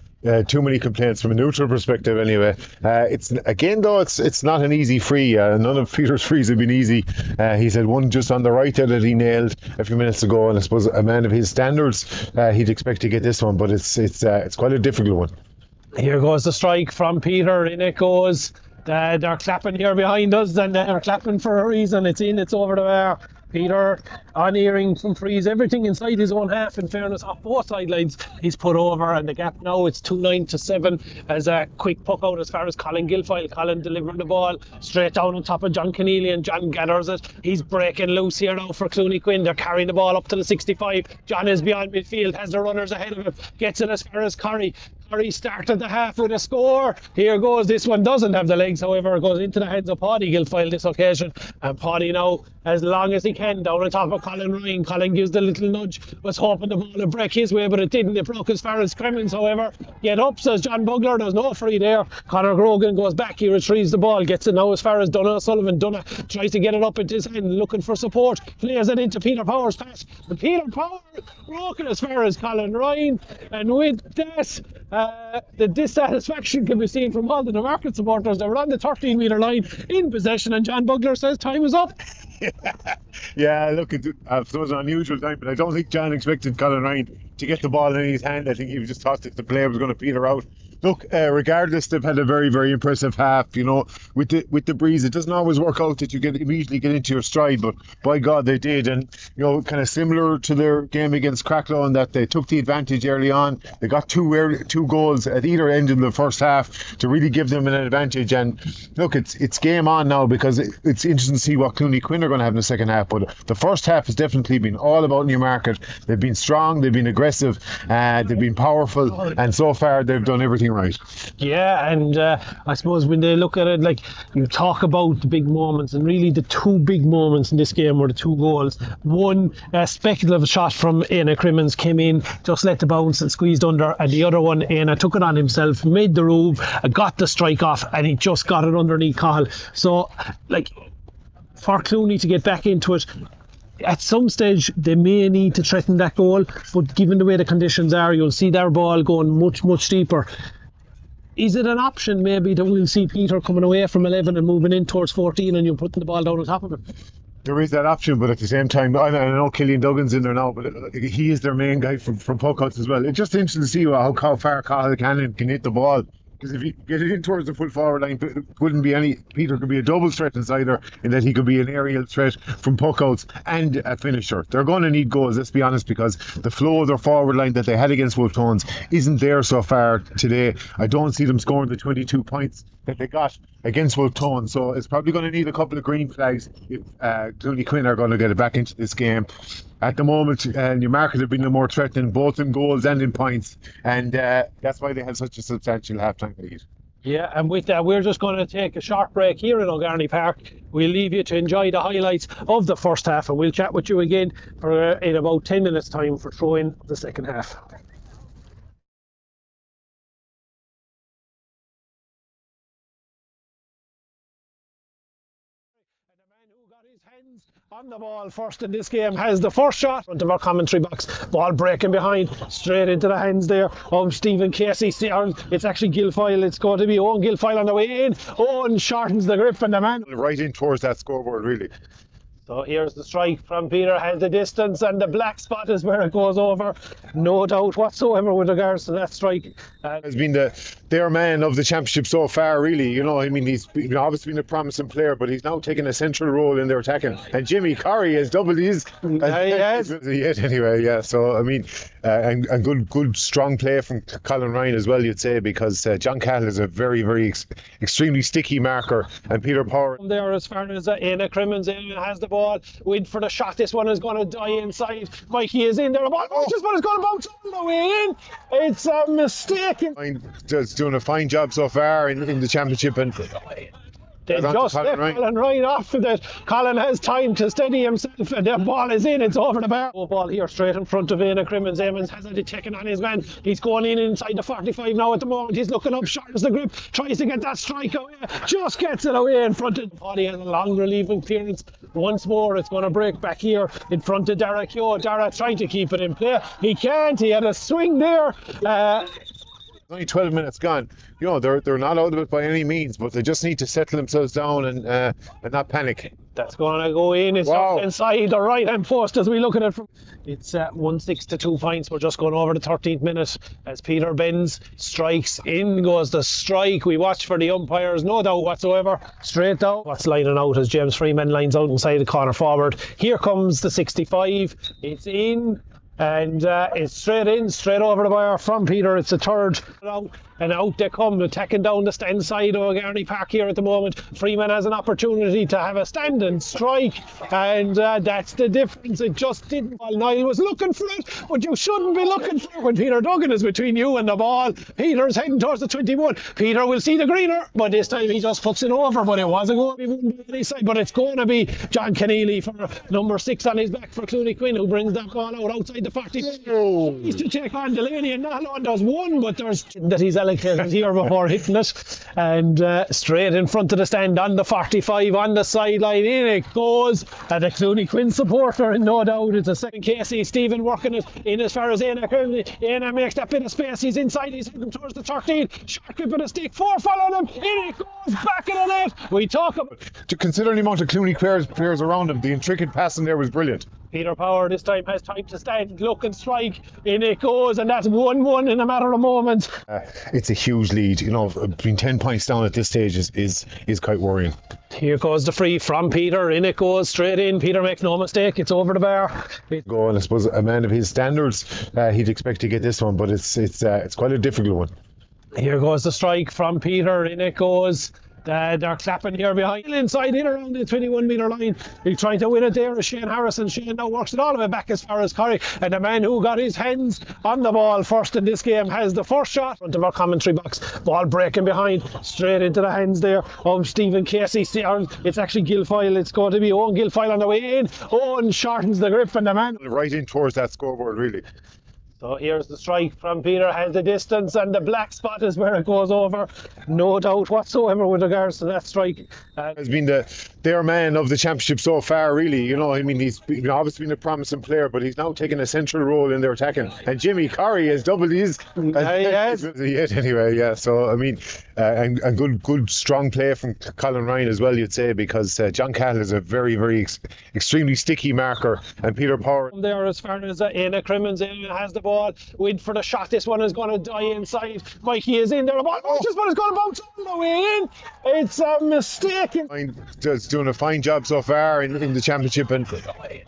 too many complaints from a neutral perspective anyway. It's not an easy free. None of Peter's frees have been easy. He's had one just on the right there that he nailed a few minutes ago, and I suppose a man of his standards he'd expect to get this one, but it's quite a difficult one. Here goes the strike from Peter. In it goes. They're clapping here behind us, and they're clapping for a reason. It's over the bar. Peter unearing from frees, everything inside his own half, in fairness, off both sidelines he's put over, and the gap now it's 2-9 to 7 as a quick puck out as far as Colin Gilfoyle. Colin delivering the ball straight down on top of John Keneally, and John gathers it. He's breaking loose here now for Clooney Quin. They're carrying the ball up to the 65. John is beyond midfield, has the runners ahead of him, gets it as far as Curry. Curry started the half with a score. Here goes, this one doesn't have the legs, however, it goes into the hands of Paddy Gilfoyle this occasion, and Paddy now as long as he can down on top of Colin Ryan. Colin gives the little nudge, was hoping the ball would break his way, but it didn't. It broke as far as Cremens, however. Get up, says John Bugler. There's no free there. Conor Grogan goes back, he retrieves the ball, gets it now as far as Donagh Sullivan. Donagh tries to get it up into his hand, looking for support, plays it into Peter Power's pass, but Peter Power broke it as far as Colin Ryan, and with that the dissatisfaction can be seen from all the Newmarket supporters. They were on the 13 metre line in possession, and John Bugler says time is up. Yeah, look, it was an unusual time, but I don't think John expected Colin Ryan to get the ball in his hand. I think he just thought that the player was going to peter out. Look, regardless, they've had a very, very impressive half. You know, with the breeze, it doesn't always work out that you immediately get into your stride, but by God, they did. And you know, kind of similar to their game against Cracklow, in that they took the advantage early on. They got two goals at either end in the first half to really give them an advantage. And look, it's game on now, because it's interesting to see what Clooney Quin are going to have in the second half. But the first half has definitely been all about Newmarket. They've been strong, they've been aggressive, they've been powerful, and so far they've done everything right. Yeah, and I suppose when they look at it, like, you talk about the big moments, and really the two big moments in this game were the two goals. One, a speculative shot from Éanna Crimmins came in, just let the bounce and squeezed under, and the other one, Éanna took it on himself, made the move, got the strike off, and he just got it underneath Cahill. So, like, for Clooney to get back into it, at some stage they may need to threaten that goal, but given the way the conditions are, you'll see their ball going much, much deeper. Is it an option maybe that we'll see Peter coming away from 11 and moving in towards 14 and you're putting the ball down on top of him? There is that option, but at the same time, I know Killian Duggan's in there now, but he is their main guy from puckouts as well. It's just interesting to see how far Cathal can hit the ball. Because if you get it in towards the full forward line, Peter could be a double threat inside there, in that he could be an aerial threat from puckouts and a finisher. They're going to need goals, let's be honest, because the flow of their forward line that they had against Wolf Tones isn't there so far today. I don't see them scoring the 22 points that they got against Wolf Tones, so it's probably going to need a couple of green flags if Clooney Quin are going to get it back into this game. At the moment, Newmarket have been the more threatening, both in goals and in points, and that's why they had such a substantial half-time lead. Yeah, and with that, we're just going to take a short break here in O'Garney Park. We'll leave you to enjoy the highlights of the first half, and we'll chat with you again in about 10 minutes' time for throw-in of the second half. On the ball first in this game has the first shot in front of our commentary box. Ball breaking behind, straight into the hands there of Stephen Casey. It's actually Guilfoyle. It's going to be Owen Guilfoyle on the way in. Owen shortens the grip, and the man right in towards that scoreboard, really. So here's the strike from Peter, has the distance, and the black spot is where it goes over. No doubt whatsoever with regards to that strike. Has been their man of the championship so far, really. You know, I mean, he's obviously been a promising player, but he's now taken a central role in their attacking. And Jimmy Corrie has doubled his. Yes. Yet anyway, yeah. So I mean, and good strong play from Colin Ryan as well, you'd say, because John Cahill is a very, very extremely sticky marker, and Peter Power there as far as Éanna Crimmins has the ball, went for the shot. This one is going to die inside. Mikey is in there. The ball bounces, but it's going to bounce all the way in. It's a mistake. Just doing a fine job so far in the championship, and they just left Colin Ryan off of that. Colin has time to steady himself, and the ball is in. It's over the bar. Ball here straight in front of Éanna Crimmins. Emmons has it checking on his man. He's going in inside the 45 now at the moment. He's looking up, shortens the grip, tries to get that strike away, just gets it away in front of. He has a long relieving clearance. Once more, it's going to break back here in front of Dara Keogh. Dara trying to keep it in play. He can't. He had a swing there. Only 12 minutes gone. You know, they're not out of it by any means, but they just need to settle themselves down and not panic. That's going to go in. It's up inside the right hand post as we look at it. It's 1-6 to 2 points. We're just going over the 13th minute as Peter bends, strikes. In goes the strike. We watch for the umpires, no doubt whatsoever. Straight down. What's lining out as James Freeman lines out inside the corner forward. Here comes the 65. It's in. And it's straight in, straight over the bar from Peter. It's a third and out they come, attacking down the stand side of O'Garney Park here at the moment. Freeman has an opportunity to have a stand and strike, and that's the difference. It just didn't. Well, Niall was looking for it, but you shouldn't be looking for it when Peter Duggan is between you and the ball. Peter's heading towards the 21. Peter will see the greener, but this time he just puts it over. But it wasn't going to be on his side, but it's going to be John Keneally for number 6 on his back for Clooney Quin, who brings that ball out outside the 40. He's to take on Delaney, and not alone does one, but there's that he's allocated here before hitting it, and straight in front of the stand on the 45 on the sideline. In it goes, and the Clooney Quin supporter, and no doubt it's a second Casey. Stephen working it in as far as Éanna. Éanna makes that bit of space. He's inside. He's heading towards the 13. Short grip of the stick. 4 following him. In it goes, back in the net. We talk about. To consider the amount of Clooney players around him, the intricate passing there was brilliant. Peter Power this time has time to stand, look and strike. In it goes, and that's 1-1 in a matter of moments. It's a huge lead. You know, being 10 points down at this stage is quite worrying. Here goes the free from Peter. In it goes, straight in. Peter makes no mistake. It's over the bar. Go, and I suppose a man of his standards, he'd expect to get this one, but it's quite a difficult one. Here goes the strike from Peter. In it goes. They're clapping here behind, inside in around the 21 metre line. He's trying to win it there as Shane Harrison. Shane now works it all the way back as far as Corrie, and the man who got his hands on the ball first in this game has the first shot in front of our commentary box. Ball breaking behind, straight into the hands there of Stephen Casey. It's actually Guilfoyle. It's going to be Owen Guilfoyle on the way in. Owen shortens the grip, and the man right in towards that scoreboard, really. So here's the strike from Peter, has the distance, and the black spot is where it goes over. No doubt whatsoever with regards to that strike. Has been their man of the championship so far, really. You know, I mean, he's obviously been a promising player, but he's now taken a central role in their attacking. And Jimmy Curry has doubled his. Yes. Anyway, yeah. So, I mean, and good, strong play from Colin Ryan as well, you'd say, because John Cahill is a very, very extremely sticky marker, and Peter Power. There, as far as Éanna Crimmins has the ball, went for the shot. This one is going to die inside. Mikey is in there. The ball bounces, but it's going to bounce all the way in. It's a mistake. Just doing a fine job so far in the championship, and they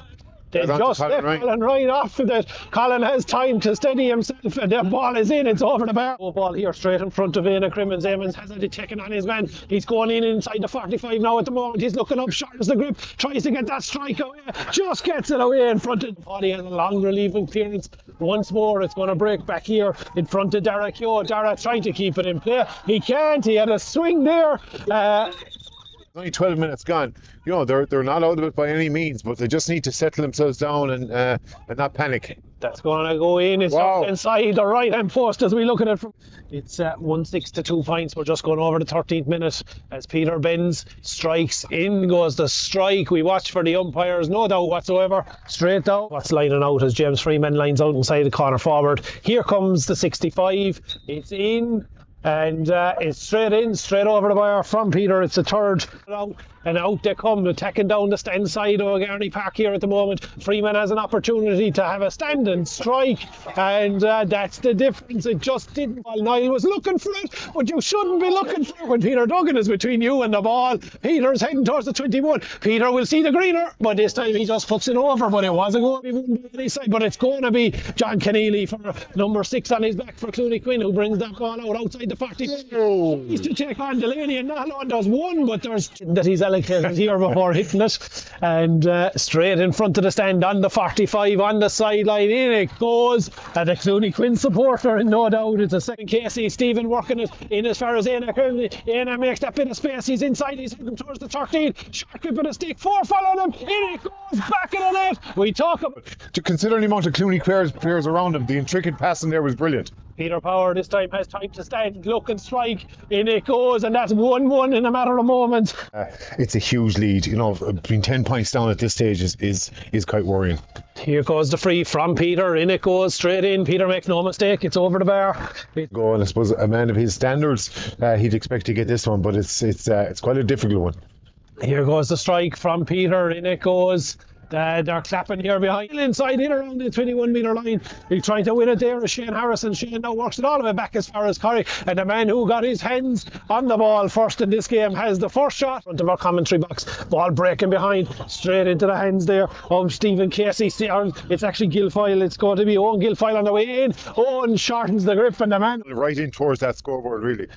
just left Colin Ryan off so that Colin has time to steady himself, and the ball is in. It's over the bar. Ball here straight in front of Éanna Crimmins. Emmons has it taken on his man. He's going in inside the 45 now at the moment. He's looking up, short as the grip, tries to get that strike away, just gets it away in front of the body. Has a long relieving clearance. Once more it's going to break back here in front of Derek Yo. Derek trying to keep it in play. He can't. He had a swing there. Only 12 minutes gone. You know, they're not out of it by any means, but they just need to settle themselves down and not panic. That's going to go in. It's up inside the right hand post as we look at it. It's 1-6 to 2 points. We're just going over the 13th minute as Peter bends, strikes. In goes the strike. We watch for the umpires, no doubt whatsoever. Straight down. What's lining out as James Freeman lines out inside the corner forward. Here comes the 65. It's in. And it's straight in, straight over the bar from Peter. It's a third out, and out they come, attacking down the stand side of Garney Park here at the moment. Freeman has an opportunity to have a stand and strike, and that's the difference. It just didn't. Well, Niall was looking for it, but you shouldn't be looking for it when Peter Duggan is between you and the ball. Peter's heading towards the 21. Peter will see the greener, but this time he just puts it over. But it wasn't going to be on his side, but it's going to be John Keneally for number 6 on his back for Clooney Quin, who brings that ball out outside the 40. He's to take on Delaney, and not only does one, but there's that he's allocated here before hitting it, and straight in front of the stand on the 45 on the sideline. In it goes, and the Clooney Quin supporter, and no doubt it's a second Casey Stephen working it in as far as Éanna makes that bit of space. He's inside, he's heading towards the 13. Short grip of the stick, 4 following him. In it goes, back in the net. We talk about, to consider the amount of Clooney players around him, the intricate passing there was brilliant. Peter Power this time has time to stand, look and strike. In it goes, and that's 1-1 in a matter of moments. It's a huge lead. You know, being 10 points down at this stage is quite worrying. Here goes the free from Peter. In it goes, straight in. Peter makes no mistake. It's over the bar. Go, and I suppose a man of his standards, he'd expect to get this one, but it's quite a difficult one. Here goes the strike from Peter. In it goes. They're clapping here behind, inside, in around the 21 metre line. He's trying to win it there is Shane Harrison. Shane now works it all the way back as far as Curry, and the man who got his hands on the ball first in this game has the first shot in front of our commentary box. Ball breaking behind, straight into the hands there of Stephen Casey. It's actually Guilfoyle. It's going to be Owen Guilfoyle on the way in. Owen shortens the grip, and the man right in towards that scoreboard, really.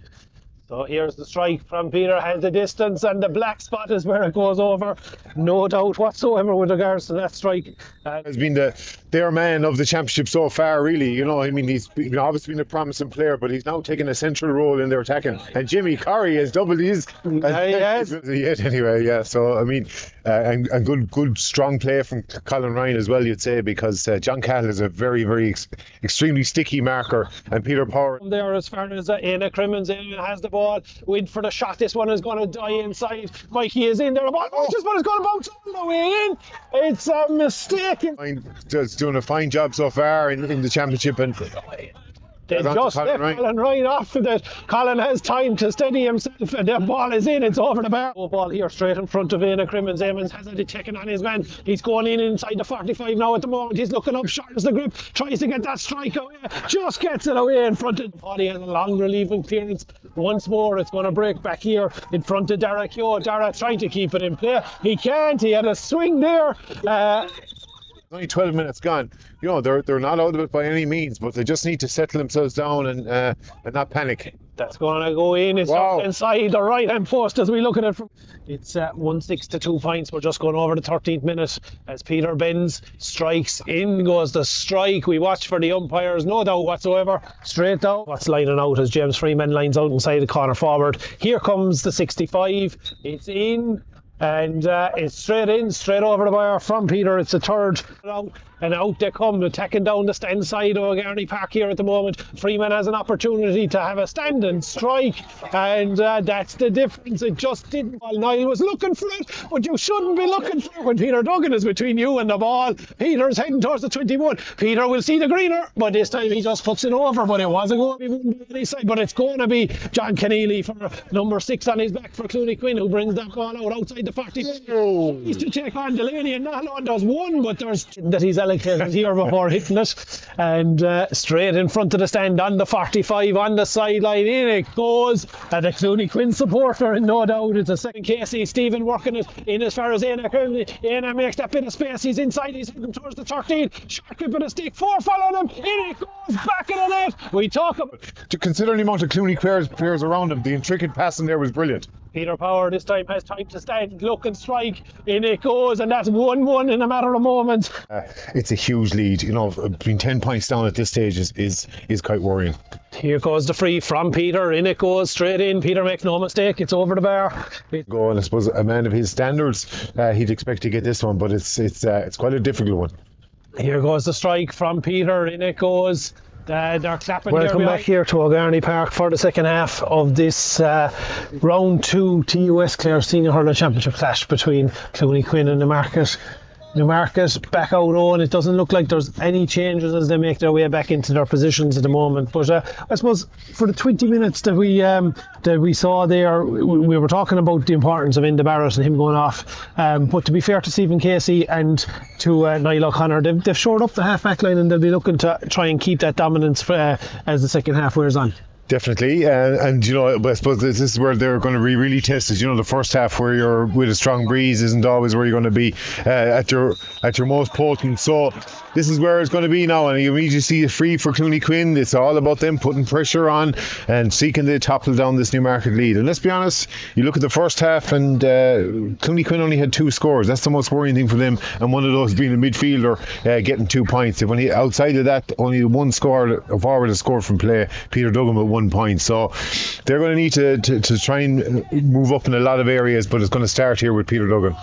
So here's the strike from Peter, has the distance, and the black spot is where it goes over. No doubt whatsoever with regards to that strike. Has been their man of the championship so far, really. You know, I mean, he's obviously been a promising player, but he's now taken a central role in their attacking. And Jimmy Curry has doubled his. Yes. Anyway, yeah. So, I mean, and good, strong play from Colin Ryan as well, you'd say, because John Cahill is a very, very extremely sticky marker, and Peter Power. There, as far as Éanna Crimmins has the ball, went for the shot. This one is going to die inside. Mikey is in there. The ball bounces, but it's going to bounce all the way in. It's a mistake. Just doing a fine job so far in the championship, and they just left Colin Ryan off so that Colin has time to steady himself, and the ball is in. It's over the bar. Ball here straight in front of Éanna Crimmins. Emmons has it taken on his man. He's going in inside the 45 now at the moment. He's looking up, short as the grip, tries to get that strike away, just gets it away in front of the body. Has a long relieving clearance. Once more it's going to break back here in front of Derek Yo. Derek trying to keep it in play. He can't. He had a swing there. Only 12 minutes gone. You know, they're not out of it by any means, but they just need to settle themselves down and not panic. That's going to go in. It's up inside the right hand post as we look at it. It's 1-6 to 2 points. We're just going over the 13th minute as Peter bends, strikes. In goes the strike. We watch for the umpires, no doubt whatsoever. Straight down. What's lining out as James Freeman lines out inside the corner forward. Here comes the 65. It's in. And it's straight in, straight over the bar from Peter. It's a third out, and out they come, attacking down the stand side of Garney Park here at the moment. Freeman has an opportunity to have a stand and strike, and that's the difference. It just didn't. Well, Niall was looking for it, but you shouldn't be looking for it when Peter Duggan is between you and the ball. Peter's heading towards the 21. Peter will see the greener, but this time he just puts it over. But it wasn't going to be one by any side, but it's going to be John Keneally for number 6 on his back for Clooney Quin, who brings that ball out outside the 40. He's to take on Delaney, and not alone does one, but there's that he's allocated here before hitting it, and straight in front of the stand on the 45 on the sideline. In it goes, and the Clooney Quin supporter, and no doubt it's a second. Casey Stephen working it in as far as Éanna makes that bit of space. He's inside, he's heading towards the 13. Short grip of the stick, 4 following him. In it goes, back in the net. We talk about, to consider the amount of Clooney players around him, the intricate passing there was brilliant. Peter Power this time has time to stand, look and strike. In it goes, and that's 1-1 in a matter of moments. It's a huge lead, you know, being 10 points down at this stage is quite worrying. Here goes the free from Peter. In it goes, straight in. Peter makes no mistake, it's over the bar. Go, and I suppose a man of his standards, he'd expect to get this one, but it's quite a difficult one. Here goes the strike from Peter. In it goes. They're clapping. Welcome back here to O'Garney Park for the second half of this round 2 TUS Clare Senior Hurling Championship clash between Clooney Quin and Newmarket. Newmarket back out on. It doesn't look like there's any changes as they make their way back into their positions at the moment. But I suppose for the 20 minutes that we saw there, we were talking about the importance of Enda Barrett and him going off. But to be fair to Stephen Casey and to Niall O'Connor, they've shored up the half back line, and they'll be looking to try and keep that dominance as the second half wears on. Definitely, and you know, I suppose this is where they're going to be really tested. You know, the first half where you're with a strong breeze isn't always where you're going to be at your most potent. So this is where it's going to be now, and you immediately see it free for Clooney Quin. It's all about them putting pressure on and seeking to topple down this Newmarket lead. And let's be honest, you look at the first half, and Clooney Quin only had 2 scores. That's the most worrying thing for them, and one of those being a midfielder getting 2 points. If outside of that, only one score forward has scored from play. Peter Duggan with 1 point. So they're going to need to try and move up in a lot of areas, but it's going to start here with Peter Duggan.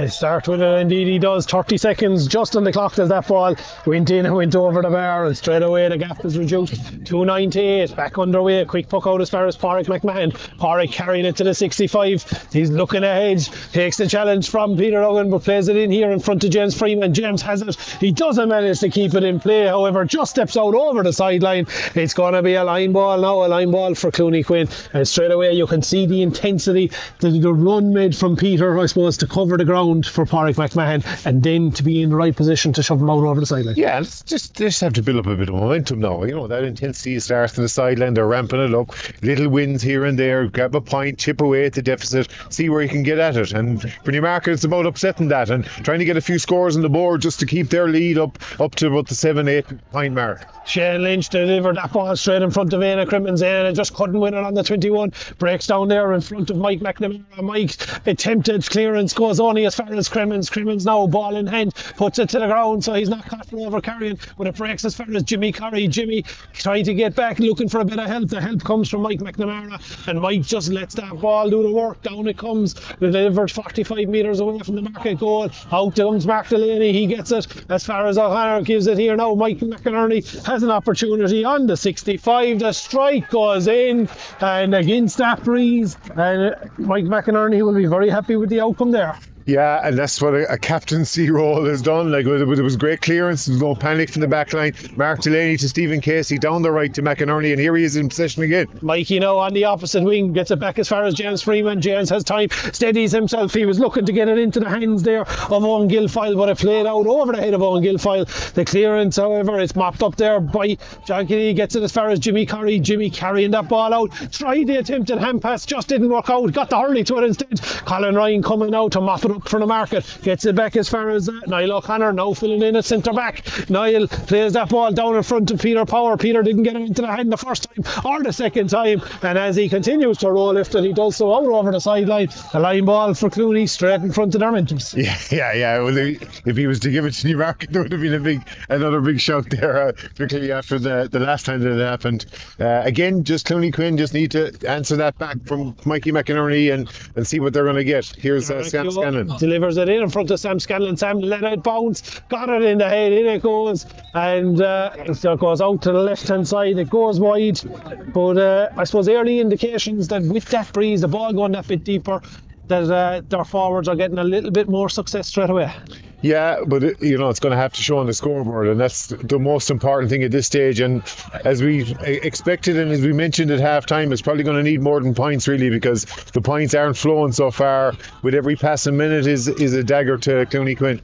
Start with it, indeed he does. 30 seconds just on the clock as that ball went in and went over the bar, and straight away the gap is reduced. 2.98 back underway. Quick puck out as far as Pádraig McMahon. Pádraig carrying it to the 65. He's looking ahead, takes the challenge from Peter Duggan, but plays it in here in front of James Freeman. James has it. He doesn't manage to keep it in play, however, just steps out over the sideline. It's going to be a line ball now, a line ball for Clooney Quin, and straight away you can see the intensity, the run made from Peter, I suppose, to cover the ground for Pádraig McMahon, and then to be in the right position to shove him out over the sideline. Yeah, let's just have to build up a bit of momentum now. You know, that intensity starts on the sideline, they're ramping it up, little wins here and there, grab a point, chip away at the deficit, see where you can get at it. And for Newmarket, it's about upsetting that and trying to get a few scores on the board just to keep their lead up to about the 7-8 point mark. Shane Lynch delivered that ball straight in front of Éanna Crimmins. Éanna just couldn't win it on the 21. Breaks down there in front of Mike McNamara. Mike attempted clearance, goes only as far as Crimmins. Crimmins now ball in hand, puts it to the ground, so he's not caught for over carrying, but it breaks as far as Jimmy Curry. Jimmy trying to get back, looking for a bit of help. The help comes from Mike McNamara, and Mike just lets that ball do the work. Down it comes, delivered 45 metres away from the Market goal. Out comes Mark Delaney. He gets it as far as O'Connor gives it here now. Mike McInerney has an opportunity on the 65. The strike goes in, and against that breeze, and Mike McInerney will be very happy with the outcome there. Yeah, and that's what a captaincy role has done. Like, it was great clearance, there was no panic from the back line. Mark Delaney to Stephen Casey, down the right to McInerney, and here he is in possession again. Mikey now on the opposite wing, gets it back as far as James Freeman. James has time, steadies himself. He was looking to get it into the hands there of Owen Gilfoyle, but it played out over the head of Owen Gilfoyle. The clearance, however, is mopped up there by John Keneally. Gets it as far as Jimmy Curry. Jimmy carrying that ball out, tried the attempted hand pass, just didn't work out, got the hurley to it instead. Colin Ryan coming out to mop it up for the Market, gets it back as far as Niall O'Connor now filling in at centre back. Niall plays that ball down in front of Peter Power. Peter didn't get it into the hand the first time or the second time, and as he continues to roll lift it, he does so out over the sideline. A line ball for Clooney straight in front of their mentors. Yeah. Well, if he was to give it to Newmarket, there would have been another big shout there, particularly after the last time that it happened. Again, just Clooney Quin just need to answer that back from Mikey McInerney and see what they're going to get. Here's Scanlon. Scanlon. Delivers it in front of Sam Scanlon. Sam let it bounce, got it in the head, in it goes, and it goes out to the left hand side. It goes wide, but I suppose early indications that with that breeze, the ball going that bit deeper, that their forwards are getting a little bit more success straight away. Yeah, but it's going to have to show on the scoreboard, and that's the most important thing at this stage. And as we expected, and as we mentioned at half time, it's probably going to need more than points, really, because the points aren't flowing so far. With every passing minute is a dagger to Clooney Quin.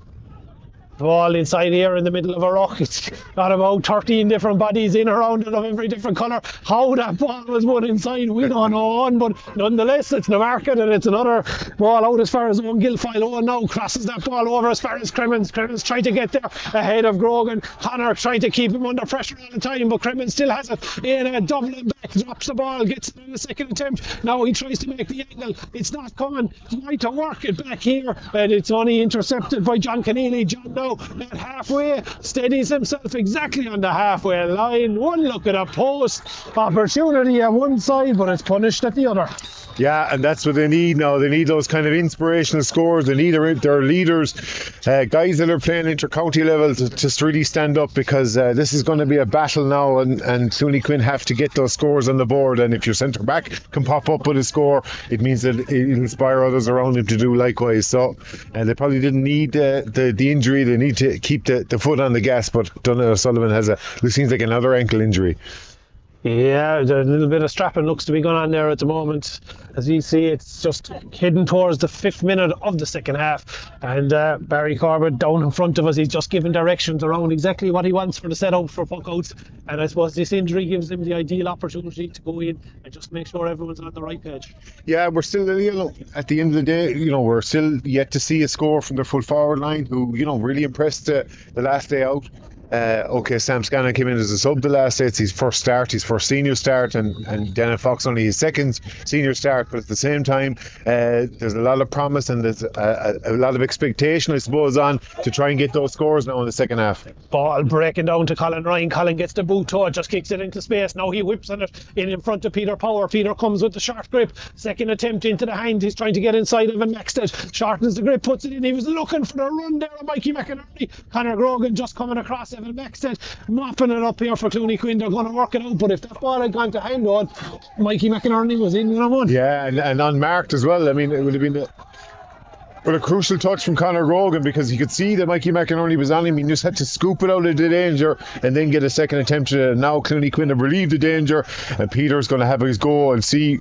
The ball inside here in the middle of a rock. It's got about 13 different bodies in around it of every different colour. How that ball was won inside, we don't know, but nonetheless, it's Newmarket, and it's another ball out as far as Owen Guilfoyle. Owen now crosses that ball over as far as Cremens. Cremens trying to get there ahead of Grogan. Connor trying to keep him under pressure all the time, but Cremens still has it in a doubling back, drops the ball, gets it in the second attempt. Now he tries to make the angle. It's not coming. He's trying to work it back here, and it's only intercepted by John Keneally. John now at halfway steadies himself exactly on the halfway line. One look at a post opportunity at one side, but it's punished at the other. Yeah, and that's what they need now. They need those kind of inspirational scores. They need their leaders, guys that are playing inter-county level, to just really stand up, because this is going to be a battle now, and Clooney Quin have to get those scores on the board. And if your centre back can pop up with a score, it means that it'll inspire others around him to do likewise. So they probably didn't need the injury. They need to keep the foot on the gas, but Donald O'Sullivan has it seems like another ankle injury. Yeah, there's a little bit of strapping looks to be going on there at the moment. As you see, it's just heading towards the 5th minute of the second half, and Barry Corbett down in front of us, he's just giving directions around exactly what he wants for the setup for puck-outs, and I suppose this injury gives him the ideal opportunity to go in and just make sure everyone's on the right page. Yeah, we're still, at the end of the day, we're still yet to see a score from their full forward line, who, really impressed the last day out. Sam Scanlon came in as a sub the last day. It's his first senior start, and Daniel Fox only his second senior start, but at the same time there's a lot of promise, and there's a lot of expectation, I suppose, on to try and get those scores now in the second half. Ball breaking down to Colin Ryan. Colin gets the boot toe, just kicks it into space. Now he whips on it in front of Peter Power. Peter comes with the short grip, second attempt into the hand. He's trying to get inside of Evan Maxted, shortens the grip, puts it in. He was looking for the run there of Mikey McInerney. Conor Grogan just coming across. Evan Maxted mopping it up here for Clooney Quin. They're going to work it out, but if that ball had gone to hand on, Mikey McInerney was in 1-on-1. Yeah, and unmarked as well. I mean, it would have been a crucial touch from Conor Grogan, because he could see that Mikey McInerney was on him. He just had to scoop it out of the danger and then get a second attempt at it. Now Clooney Quin have relieved the danger, and Peter's going to have his go and see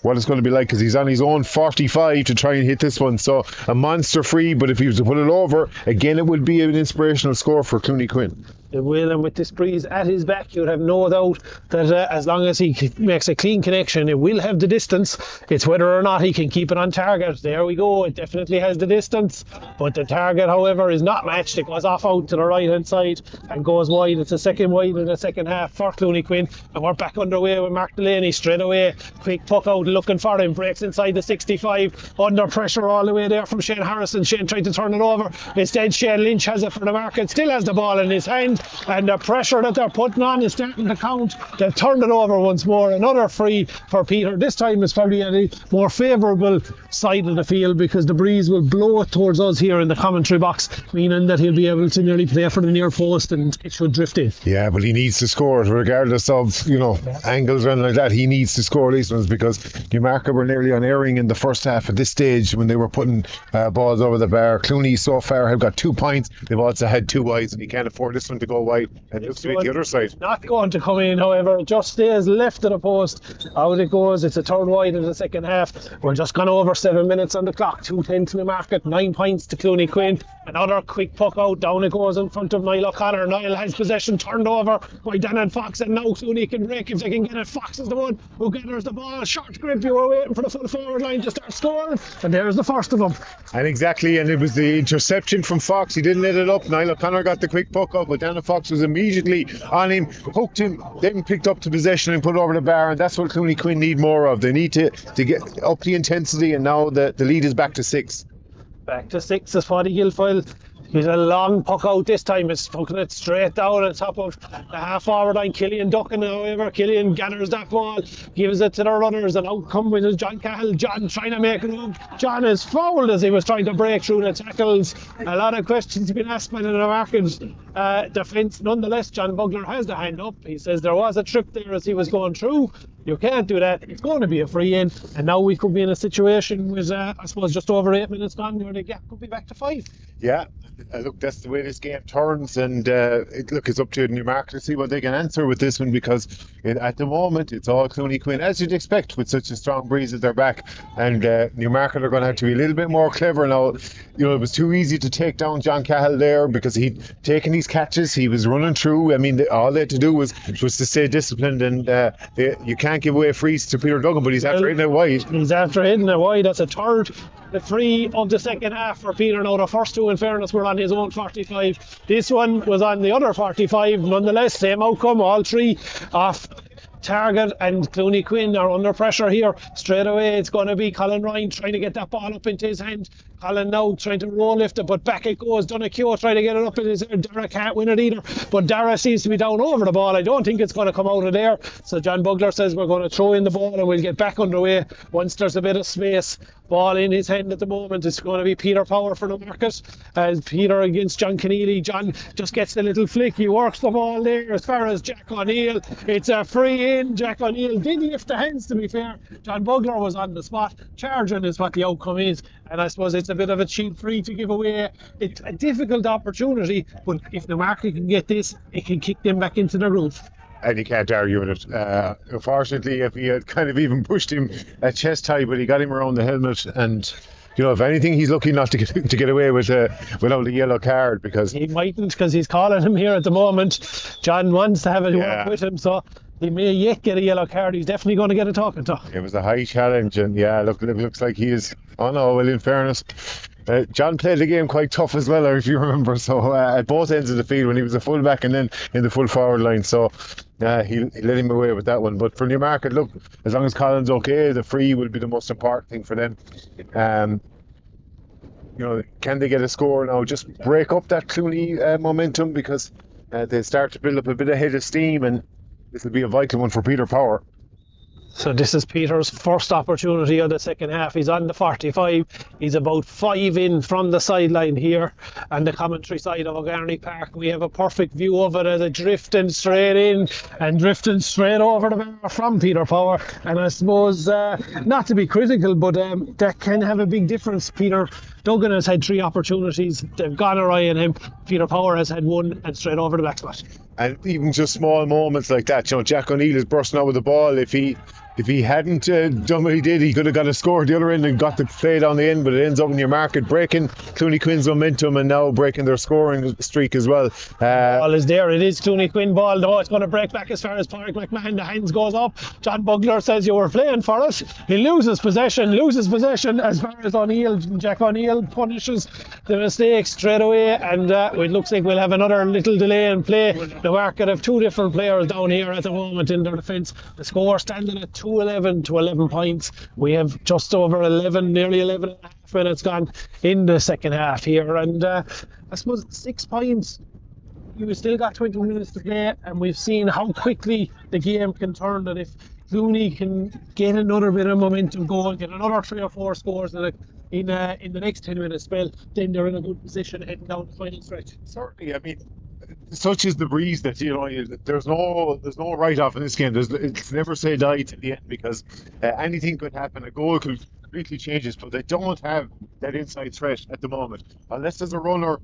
what it's going to be like, because he's on his own 45 to try and hit this one. So a monster free, but if he was to put it over again, it would be an inspirational score for Clooney Quin. It will, and with this breeze at his back, you'd have no doubt that as long as he makes a clean connection, it will have the distance. It's whether or not he can keep it on target. There we go, it definitely has the distance, but the target, however, is not matched. It goes off out to the right hand side and goes wide. It's a second wide in the second half for Clooney Quin, and we're back underway with Mark Delaney straight away. Quick puck out, looking for him, breaks inside the 65, under pressure all the way there from Shane Harrison. Shane tried to turn it over, instead Shane Lynch has it for the market, still has the ball in his hand, and the pressure that they're putting on is starting to count. They've turned it over once more. Another free for Peter. This time it's probably at a more favourable side of the field, because the breeze will blow it towards us here in the commentary box, meaning that he'll be able to nearly play for the near post and it should drift in. Yeah, but he needs to score it regardless of angles or anything like that. He needs to score these ones, because Newmarket were nearly unerring in the first half at this stage when they were putting balls over the bar. Clooney so far have got 2 points. They've also had 2 wides, and he can't afford this one to go wide, and looks to be the other side. Not going to come in, however, it just stays left of the post. Out it goes. It's a third wide in the second half. We're just gone over 7 minutes on the clock. 2:10 to Newmarket, 9 points to Clooney Quin. Another quick puck out, down it goes in front of Niall O'Connor. Niall has possession, turned over by Danan Fox, and now Clooney can break if they can get it. Fox is the one who gathers the ball. Short grip, you were waiting for the full forward line to start scoring, and there's the first of them. And exactly, and it was the interception from Fox. He didn't let it up. Niall O'Connor got the quick puck up, but Danan Fox was immediately on him, hooked him, then picked up the possession and put it over the bar, and that's what Clooney Quin need more of. They need to get up the intensity, and now the lead is back to 6. Back to 6 as Paddy Guilfoyle He's a long puck out this time. It's fucking it straight down on top of the half forward line. Killian ducking, however. Killian gathers that ball, gives it to the runners, and out come with John Cahill. John trying to make it move. John is fouled as he was trying to break through the tackles. A lot of questions been asked by the Newmarket defence. Nonetheless, John Bugler has the hand up. He says there was a trip there as he was going through. You can't do that. It's going to be a free in, and now we could be in a situation with, I suppose, just over 8 minutes gone, where the gap could be back to 5. Yeah, look, that's the way this game turns, and it's up to Newmarket to see what they can answer with this one, because at the moment it's all Clooney Quin, as you'd expect with such a strong breeze at their back, and Newmarket are going to have to be a little bit more clever now. You know, it was too easy to take down John Cahill there because he'd taken these catches, he was running through. I mean, all they had to do was to stay disciplined, and you can't give away frees to Peter Duggan, but he's after hitting it wide. He's after hitting it wide. That's a third. The free of the second half for Peter. Now the first two, in fairness, were on his own 45. This one was on the other 45. Nonetheless, same outcome. All three off target, and Clooney Quin are under pressure here. Straight away it's going to be Colin Ryan trying to get that ball up into his hand. Colin now trying to roll lift it, but back it goes. Donoghue trying to get it up in his hand. Dara can't win it either, but Dara seems to be down over the ball. I don't think it's going to come out of there, so John Bugler says we're going to throw in the ball and we'll get back underway once there's a bit of space. Ball in his hand at the moment. It's going to be Peter Power for the Newmarket, as Peter against John Keneally. John just gets the little flick, he works the ball there as far as Jack O'Neill. It's a free in. Jack O'Neill did lift the hands, to be fair. John Bugler was on the spot. Charging is what the outcome is, and I suppose it's a bit of a cheap free to give away. It's a difficult opportunity, but if the market can get this, it can kick them back into the groove. And you can't argue with it. Unfortunately, if he had kind of even pushed him at chest high, but he got him around the helmet, and you know, if anything, he's lucky not to get away with without a yellow card, because he mightn't, because he's calling him here at the moment. John wants to have it work with him, so he may yet get a yellow card. He's definitely going to get a talking to. It was a high challenge, and yeah, look, it looks like he is. Oh no, well, in fairness, John played the game quite tough as well, if you remember. So at both ends of the field, when he was a full back and then in the full forward line, so he let him away with that one. But for Newmarket, look, as long as Colin's okay, the free will be the most important thing for them. You know, can they get a score now? Just break up that Clooney momentum, because they start to build up a bit of head of steam, and this will be a vital one for Peter Power. So this is Peter's first opportunity of the second half. He's on the 45. He's about 5 in from the sideline here on the commentary side of O'Garney Park. We have a perfect view of it as it drifting straight in and drifting straight over the bar from Peter Power. And I suppose, not to be critical, but that can have a big difference. Peter Duggan has had 3 opportunities. They've gone awry on him. Peter Power has had 1 and straight over the back spot. And even just small moments like that, you know, Jack O'Neill is bursting out with the ball. If he hadn't done what he did, he could have got a score at the other end and got the play down the end, but it ends up in Newmarket breaking Clooney Quin's momentum and now breaking their scoring streak as well. Ball is there. It is Clooney Quin ball. No, it's going to break back as far as Pádraig McMahon. The hands goes up. John Bugler says you were playing for us. He loses possession as far as O'Neill. Jack O'Neill punishes the mistake straight away, and it looks like we'll have another little delay in play. The market have 2 different players down here at the moment in their defence. The score standing at 2-11 to 11 points. We have just over 11, nearly 11 and a half minutes gone in the second half here, and I suppose 6 points. You've still got 20 minutes to play, and we've seen how quickly the game can turn. That if Clooney can get another bit of momentum going, get another 3 or 4 scores in the next 10 minute spell, then they're in a good position heading down the final stretch. Certainly, I mean, such is the breeze that, you know, there's no write-off in this game. It's never say die to the end, because anything could happen. A goal could completely change it, but they don't have that inside threat at the moment, unless there's a runner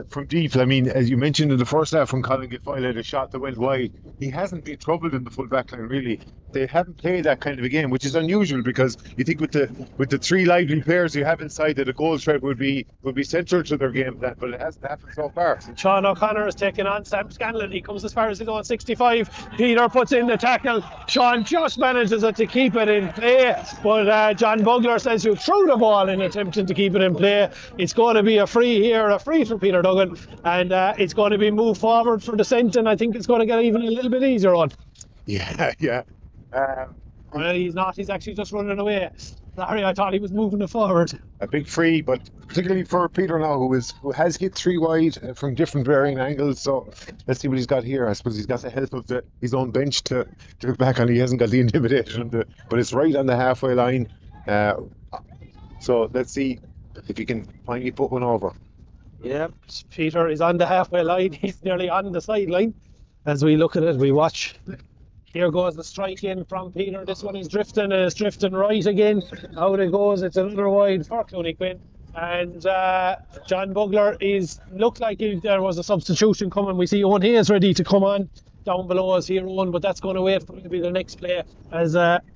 from deep. I mean, as you mentioned in the first half, when Colin Gilfoyle had a shot that went wide, he hasn't been troubled in the full back line, really. They haven't played that kind of a game, which is unusual, because you think with the 3 lively players you have inside, that a goal threat would be central to their game, but it hasn't happened so far. Sean O'Connor is taking on Sam Scanlon. He comes as far as his own 65. Peter puts in the tackle. Sean just manages to keep it in play, but John Bugler says you threw the ball in attempting to keep it in play. It's going to be a free from Peter Duggan, and it's going to be moved forward for descent, and I think it's going to get even a little bit easier on. Yeah. Well, he's not. He's actually just running away. Sorry, I thought he was moving it forward. A big free, but particularly for Peter now, who has hit 3 wide from different varying angles. So let's see what he's got here. I suppose he's got the help of his own bench to look back on. He hasn't got the intimidation, but it's right on the halfway line. So let's see if he can finally put one over. Yeah, Peter is on the halfway line. He's nearly on the sideline. As we look at it, we watch. Here goes the strike in from Peter. This one is drifting, and it's drifting right again. Out it goes. It's another wide for Clooney Quin. And John Bugler looked like there was a substitution coming. We see Owen Hayes ready to come on down below us here, Owen, but that's going to wait for maybe the next play as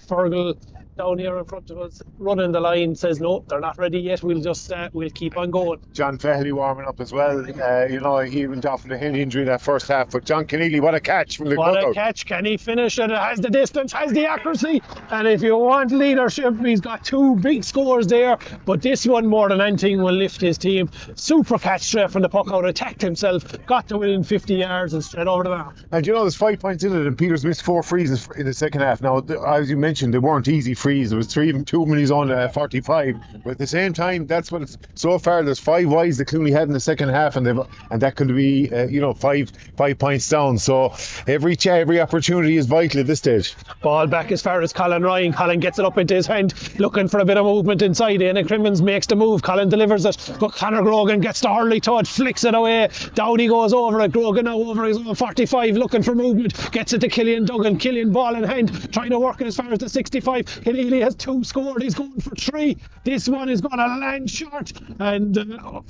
Fergus down here in front of us running the line says no, they're not ready yet. We'll just we'll keep on going. John Fahey warming up as well. He went off with a hand injury that first half, but John Keneally, what a catch from the What dugout. a catch. Can he finish it? It has the distance, has the accuracy, and if you want leadership, he's got 2 big scores there, but this one more than anything will lift his team. Super catch straight from the puck out, attacked himself, got to within 50 yards and straight over the mark. And there's 5 points in it, and Peter's missed 4 frees in the second half. Now, as you mentioned, they weren't easy frees. There was 2 when he's on 45, but at the same time, that's what it's so far. There's 5 wides that Clooney had in the second half, and that could be 5 points down. So every opportunity is vital at this stage. Ball back as far as Colin Ryan. Colin gets it up into his hand, looking for a bit of movement inside. Aidan Crimmins makes the move. Colin delivers it, but Conor Grogan gets the Hurley touch, flicks it away. Down he goes over it. Grogan now over his own 45, looking for movement. Gets it to Killian Duggan. Killian ball in hand, trying to work it as far as the 65. Keneally has 2 scored. He's going for 3. This one is going to land short, and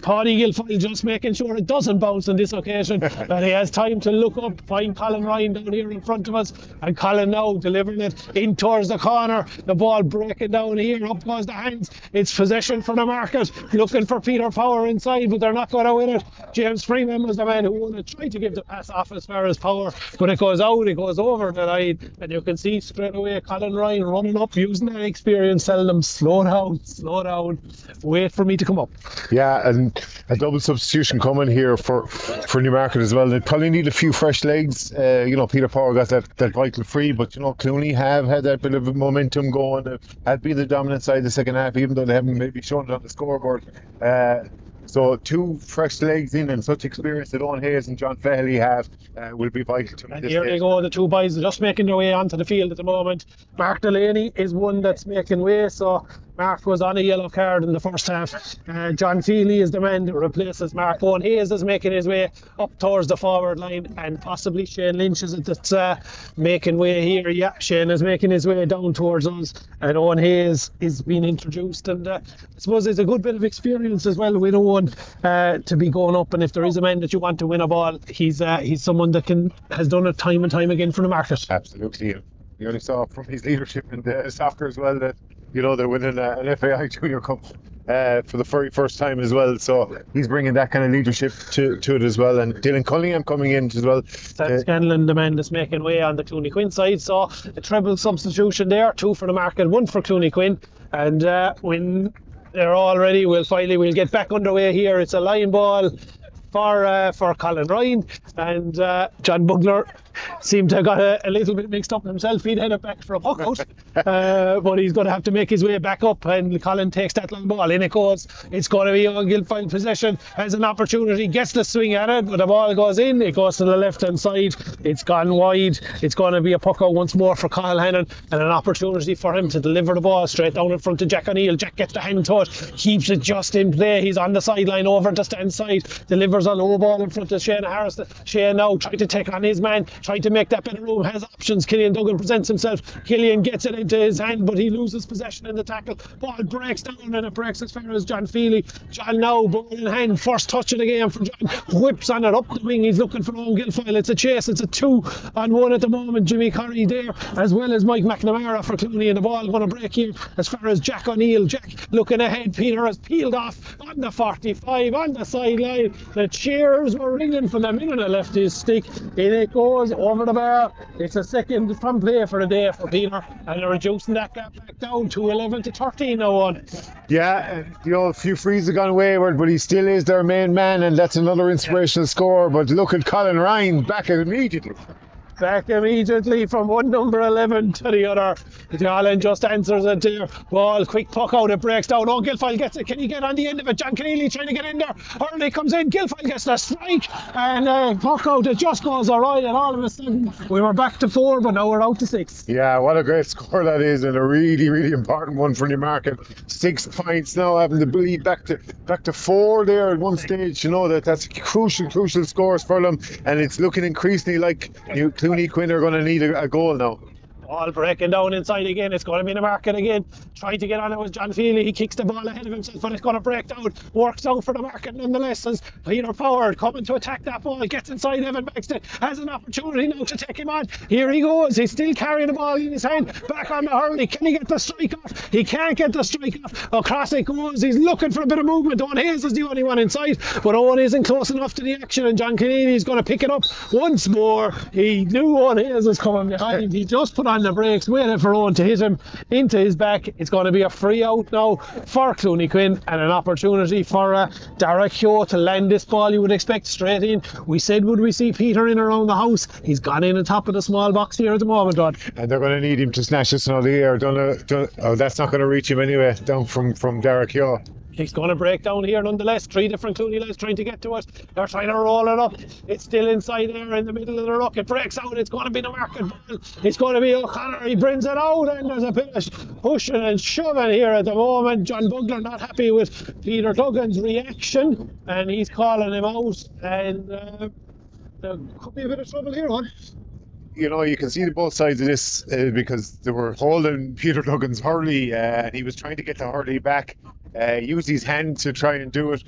Paddy Guilfoyle just making sure it doesn't bounce on this occasion. And he has time to look up, find Colin Ryan down here in front of us, and Colin now delivering it in towards the corner. The ball breaking down here, up goes the hands. It's possession for Newmarket, looking for Peter Power inside, but they're not going to win it. James Freeman was the man who wanted to try to give the pass off as far as Power, but it goes out, it goes over the line, and you can see straight away Colin Ryan running up, using that experience, telling them slow down, wait for me to come up. Yeah, and a double substitution coming here for Newmarket as well. They probably need a few fresh legs. Peter Power got that vital free, but Clooney have had that bit of momentum going. They had been the dominant side the second half, even though they haven't maybe shown it on the scoreboard. So 2 fresh legs in, and such experience that Owen Hayes and John Fahey have will be vital to me. And here they go, the 2 boys are just making their way onto the field at the moment. Mark Delaney is one that's making way, so Mark was on a yellow card in the first half. John Feely is the man that replaces Mark. Owen Hayes is making his way up towards the forward line, and possibly Shane Lynch is that's making way here. Yeah, Shane is making his way down towards us, and Owen Hayes is being introduced, and I suppose it's a good bit of experience as well with Owen to be going up, and if there is a man that you want to win a ball, he's someone that has done it time and time again for the market. Absolutely. You only saw from his leadership in the soccer as well that they're winning an FAI Junior Cup for the very first time as well. So he's bringing that kind of leadership to it as well. And Dylan Cunningham coming in as well. Sam Scanlon, the man that's making way on the Clooney Quin side. So a treble substitution there, 2 for the market, 1 for Clooney Quin. And when they're all ready, we'll get back underway here. It's a line ball for Colin Ryan, and John Bugler seemed to have got a little bit mixed up himself. He'd headed back for a puck out, but he's going to have to make his way back up, and Colin takes that long ball. In it goes. It's going to be on Guilfoyle possession, has an opportunity, gets the swing at it, but the ball goes in. It goes to the left hand side. It's gone wide. It's going to be a puck out once more for Kyle Hannon, and an opportunity for him to deliver the ball straight down in front of Jack O'Neill. Jack gets the hand to it, keeps it just in play. He's on the sideline over the stand side, delivers a low ball in front of Shane Harris. Shane now trying to take on his man, trying to make that bit of room, has options. Killian Duggan presents himself. Killian gets it into his hand, but he loses possession in the tackle. Ball breaks down, and it breaks as far as John Feely. John now, ball in hand, first touch of the game for John, whips on it up the wing. He's looking for Owen Guilfoyle. It's a chase, it's a 2-on-1 at the moment. Jimmy Curry there, as well as Mike McNamara for Clooney, and the ball going to break here as far as Jack O'Neill. Jack looking ahead. Peter has peeled off on the 45 on the sideline. The cheers were ringing from the minute he left his stick. In it goes over the bar. It's a second from play for the day for Peter, and they're reducing that gap back down to 11 to 13 now on. Yeah, a few frees have gone wayward, but he still is their main man, and that's another inspirational score. But look at Colin Ryan back immediately. back immediately from one number 11 to the other. Allen just answers it there. Ball, quick puck out, it breaks down. Oh, Guilfoyle gets it. Can he get on the end of it? John Keneally trying to get in there. Hurling comes in. Guilfoyle gets the strike. And puck out, it just goes alright. And all of a sudden, we were back to 4, but now we're out to 6. Yeah, what a great score that is, and a really, really important one for Newmarket. 6 points now, having to bleed back to 4 there at one stage. You know that's crucial scores for them, and it's looking increasingly like Clooney Quin are going to need a goal now. All breaking down inside again. It's going to be Newmarket again. Trying to get on it was John Feely. He kicks the ball ahead of himself, but it's going to break down. Works out for Newmarket nonetheless as Peter Power coming to attack that ball. Gets inside Evan Baxter. Has an opportunity now to take him on. Here he goes. He's still carrying the ball in his hand. Back on the Hurley. Can he get the strike off? He can't get the strike off. Across it goes. He's looking for a bit of movement. Owen Hayes is the only one inside, but Owen isn't close enough to the action, and John Keneally is going to pick it up once more. He knew Owen Hayes was coming behind. He just put on the brakes, waiting for Owen to hit him into his back. It's going to be a free out now for Clooney Quin, and an opportunity for Derek Hugh to land this ball. You would expect straight in. We said, would we see Peter in around the house? He's gone in on top of the small box here at the moment, Rod. And they're going to need him to snatch this out of the air. That's not going to reach him anyway, down from Derek Hugh. He's going to break down here nonetheless. 3 different Clooney lads trying to get to it. They're trying to roll it up. It's still inside there in the middle of the ruck. It breaks out. It's going to be the market ball. It's going to be O'Connor. He brings it out, and there's a bit of pushing and shoving here at the moment. John Bugler not happy with Peter Duggan's reaction, and he's calling him out. And there could be a bit of trouble here, on. You know, you can see both sides of this because they were holding Peter Duggan's Hurley, and he was trying to get the Hurley back. Used his hand to try and do it.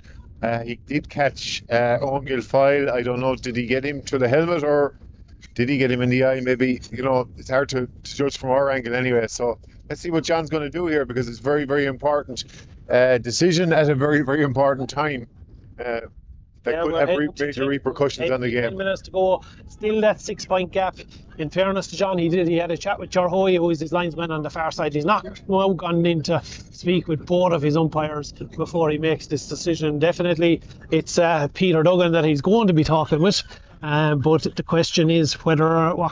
He did catch Owen Guilfoyle. I don't know, did he get him to the helmet or did he get him in the eye? Maybe, it's hard to judge from our angle anyway. So let's see what John's going to do here, because it's very, very important decision at a very, very important time. That could have major repercussions on the game. 10 minutes to go. Still that 6-point gap. In fairness to John, he had a chat with Jarhoy, who is his linesman on the far side. He's not now gone in to speak with both of his umpires before he makes this decision. Definitely it's Peter Duggan that he's going to be talking with. But the question is what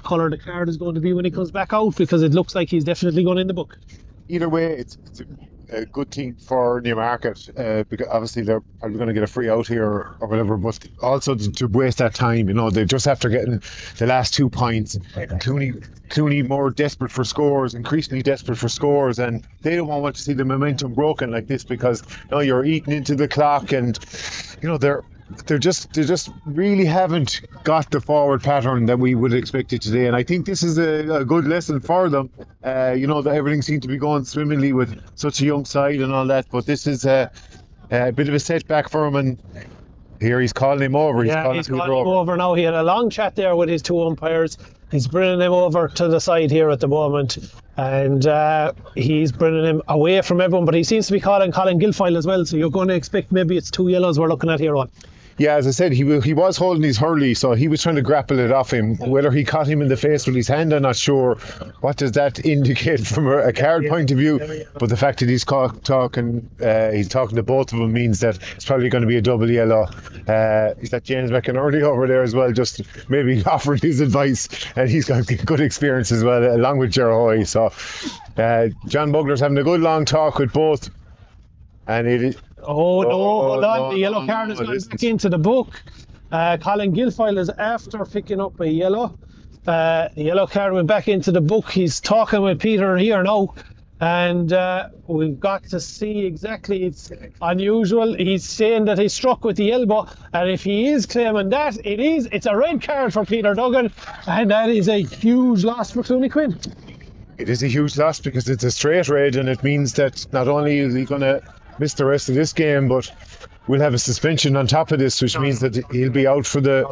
colour the card is going to be when he comes back out, because it looks like he's definitely going in the book. Either way, it's a good thing for Newmarket, because obviously they're probably going to get a free out here or whatever, but also to waste that time. They just after getting the last 2 points, Clooney more desperate for scores, increasingly desperate for scores, and they don't want to see the momentum broken like this, because you're eating into the clock, and they just really haven't got the forward pattern that we would expect it today. And I think this is a good lesson for them. That everything seemed to be going swimmingly with such a young side and all that, but this is a bit of a setback for him. And here he's calling him over. He's calling him over now. He had a long chat there with his 2 umpires. He's bringing him over to the side here at the moment, and he's bringing him away from everyone, but he seems to be calling Colin Guilfoyle as well, so you're going to expect maybe it's 2 yellows we're looking at here on. Yeah, as I said, he was holding his Hurley, so he was trying to grapple it off him. Whether he caught him in the face with his hand, I'm not sure. What does that indicate from a card point of view? But the fact that he's talking to both of them means that it's probably going to be a double yellow. Is that James McInerney over there as well, just maybe offering his advice, and he's got good experience as well, along with Jarhoy. So John Bugler's having a good long talk with both, and it is. Hold on. The yellow card has gone back into the book. Colin Guilfoyle is after picking up a yellow. The yellow card went back into the book. He's talking with Peter here now, and we've got to see exactly. It's unusual. He's saying that he struck with the elbow, and if he is claiming that, it's a red card for Peter Duggan, and that is a huge loss for Clooney Quin. It is a huge loss because it's a straight red, and it means that not only is he going to miss the rest of this game, but we'll have a suspension on top of this, which means that he'll be out for the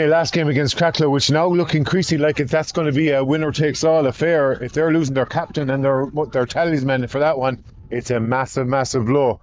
last game against Cracklow, which now look increasingly like that's going to be a winner takes all affair. If they're losing their captain and their talisman for that one, it's a massive blow.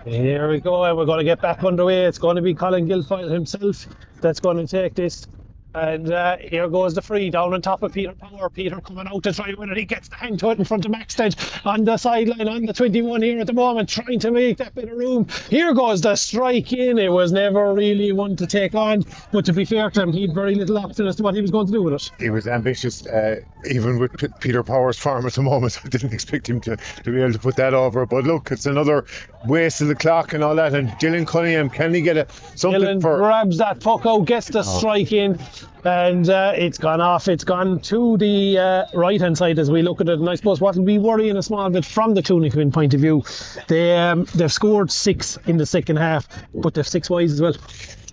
Here we go, and we're going to get back underway. It's going to be Colin Guilfoyle himself that's going to take this And here goes the free down on top of Peter Power. Peter coming out to try when he gets the hand to it in front of Maxted on the sideline on the 21 here at the moment, trying to make that bit of room. Here goes the strike in. It was never really one to take on, but to be fair to him, he had very little option as to what he was going to do with it. He was ambitious, even with Peter Power's farm at the moment. I didn't expect him to be able to put that over. But look, it's another waste of the clock and all that. And Dylan Cunningham, can he get something Dylan grabs that puck out, gets the strike in, and it's gone off. It's gone to the right hand side as we look at it. And I suppose what will be worrying a small bit from the Clooney Quin point of view, they've scored 6 in the second half, but they've 6 wides as well.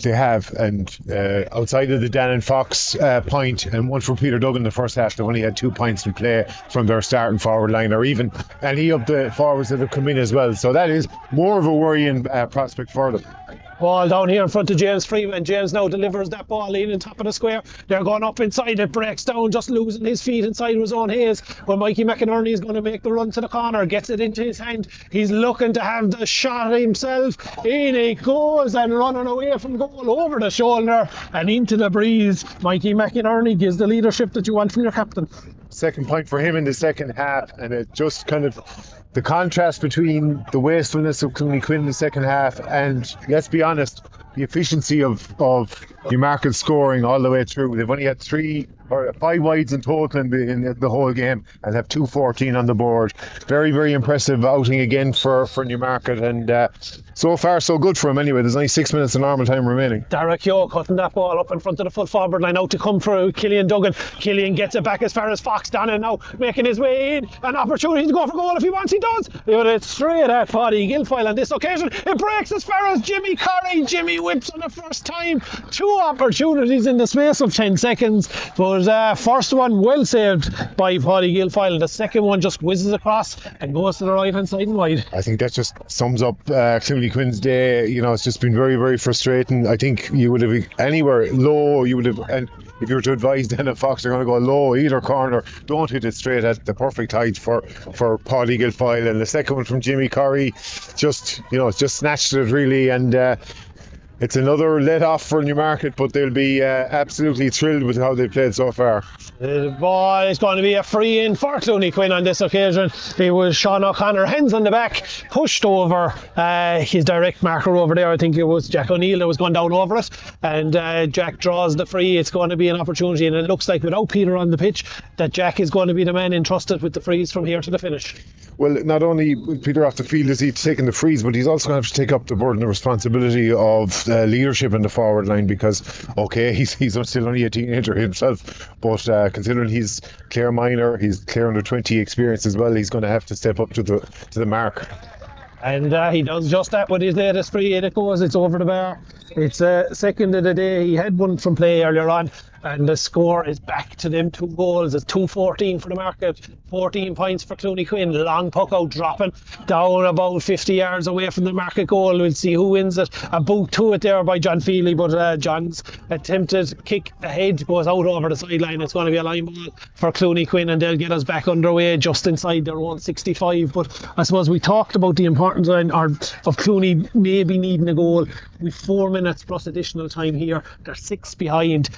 They have, and outside of the Dan and Fox point and one for Peter Duggan in the first half, they've only had 2 points to play from their starting forward line, or even any of the forwards that have come in as well. So that is more of a worrying prospect for them. Ball down here in front of James Freeman. James now delivers that ball in on top of the square. They're going up inside. It breaks down, just losing his feet inside his own haze. Well, Mikey McInerney is going to make the run to the corner, gets it into his hand. He's looking to have the shot himself. In he goes and running away from goal over the shoulder and into the breeze. Mikey McInerney gives the leadership that you want from your captain. Second point for him in the second half, and it just kind of the contrast between the wastefulness of Clooney Quin in the second half and, let's be honest, the efficiency of Newmarket scoring all the way through. They've only had 3 or 5 wides in total in the whole game and have 2-14 on the board. Very, very impressive outing again for Newmarket, and so far so good for him anyway. There's only 6 minutes of normal time remaining. Derek Yo cutting that ball up in front of the full forward line out to come for Killian Duggan. Killian gets it back as far as Fox down and now making his way in. An opportunity to go for goal if he wants, he does. But it's straight at Paddy Guilfoyle on this occasion. It breaks as far as Jimmy Curry. Jimmy whips on the first time. 2 opportunities in the space of 10 seconds. But first one well saved by Paddy Guilfoyle. The second one just whizzes across and goes to the right hand side and wide. I think that just sums up Clooney Quin's day. You know, it's just been very, very frustrating. I think you would have anywhere low, you would have, and if you were to advise Dan and Fox, they're going to go low either corner. Don't hit it straight at the perfect height for Paddy Guilfoyle. And the second one from Jimmy Curry, just snatched it really, and it's another let off for Newmarket, but they'll be absolutely thrilled with how they've played so far. The ball is going to be a free in for Clooney Quin on this occasion. It was Sean O'Connor, hands on the back, pushed over his direct marker over there. I think it was Jack O'Neill that was going down over it, and Jack draws the free. It's going to be an opportunity, and it looks like without Peter on the pitch that Jack is going to be the man entrusted with the frees from here to the finish. Well, not only with Peter off the field is he taking the frees, but he's also going to have to take up the burden of responsibility of leadership in the forward line, because he's still only a teenager himself, but considering he's Clare minor, he's Clare under 20 experience as well, he's going to have to step up to the mark. And he does just that with his latest free. It goes, it's over the bar. It's second of the day. He had one from play earlier on, and the score is back to them 2 goals. It's 2-14 for the Market, 14 points for Clooney Quin. Long puck out, dropping down about 50 yards away from the Market goal. We'll see who wins it. A boot to it there by John Feely, but John's attempted kick ahead goes out over the sideline. It's going to be a line ball for Clooney Quin, and they'll get us back underway just inside their own 65. But I suppose we talked about the importance of Clooney maybe needing a goal. With 4 minutes plus additional time here, they're 6 behind.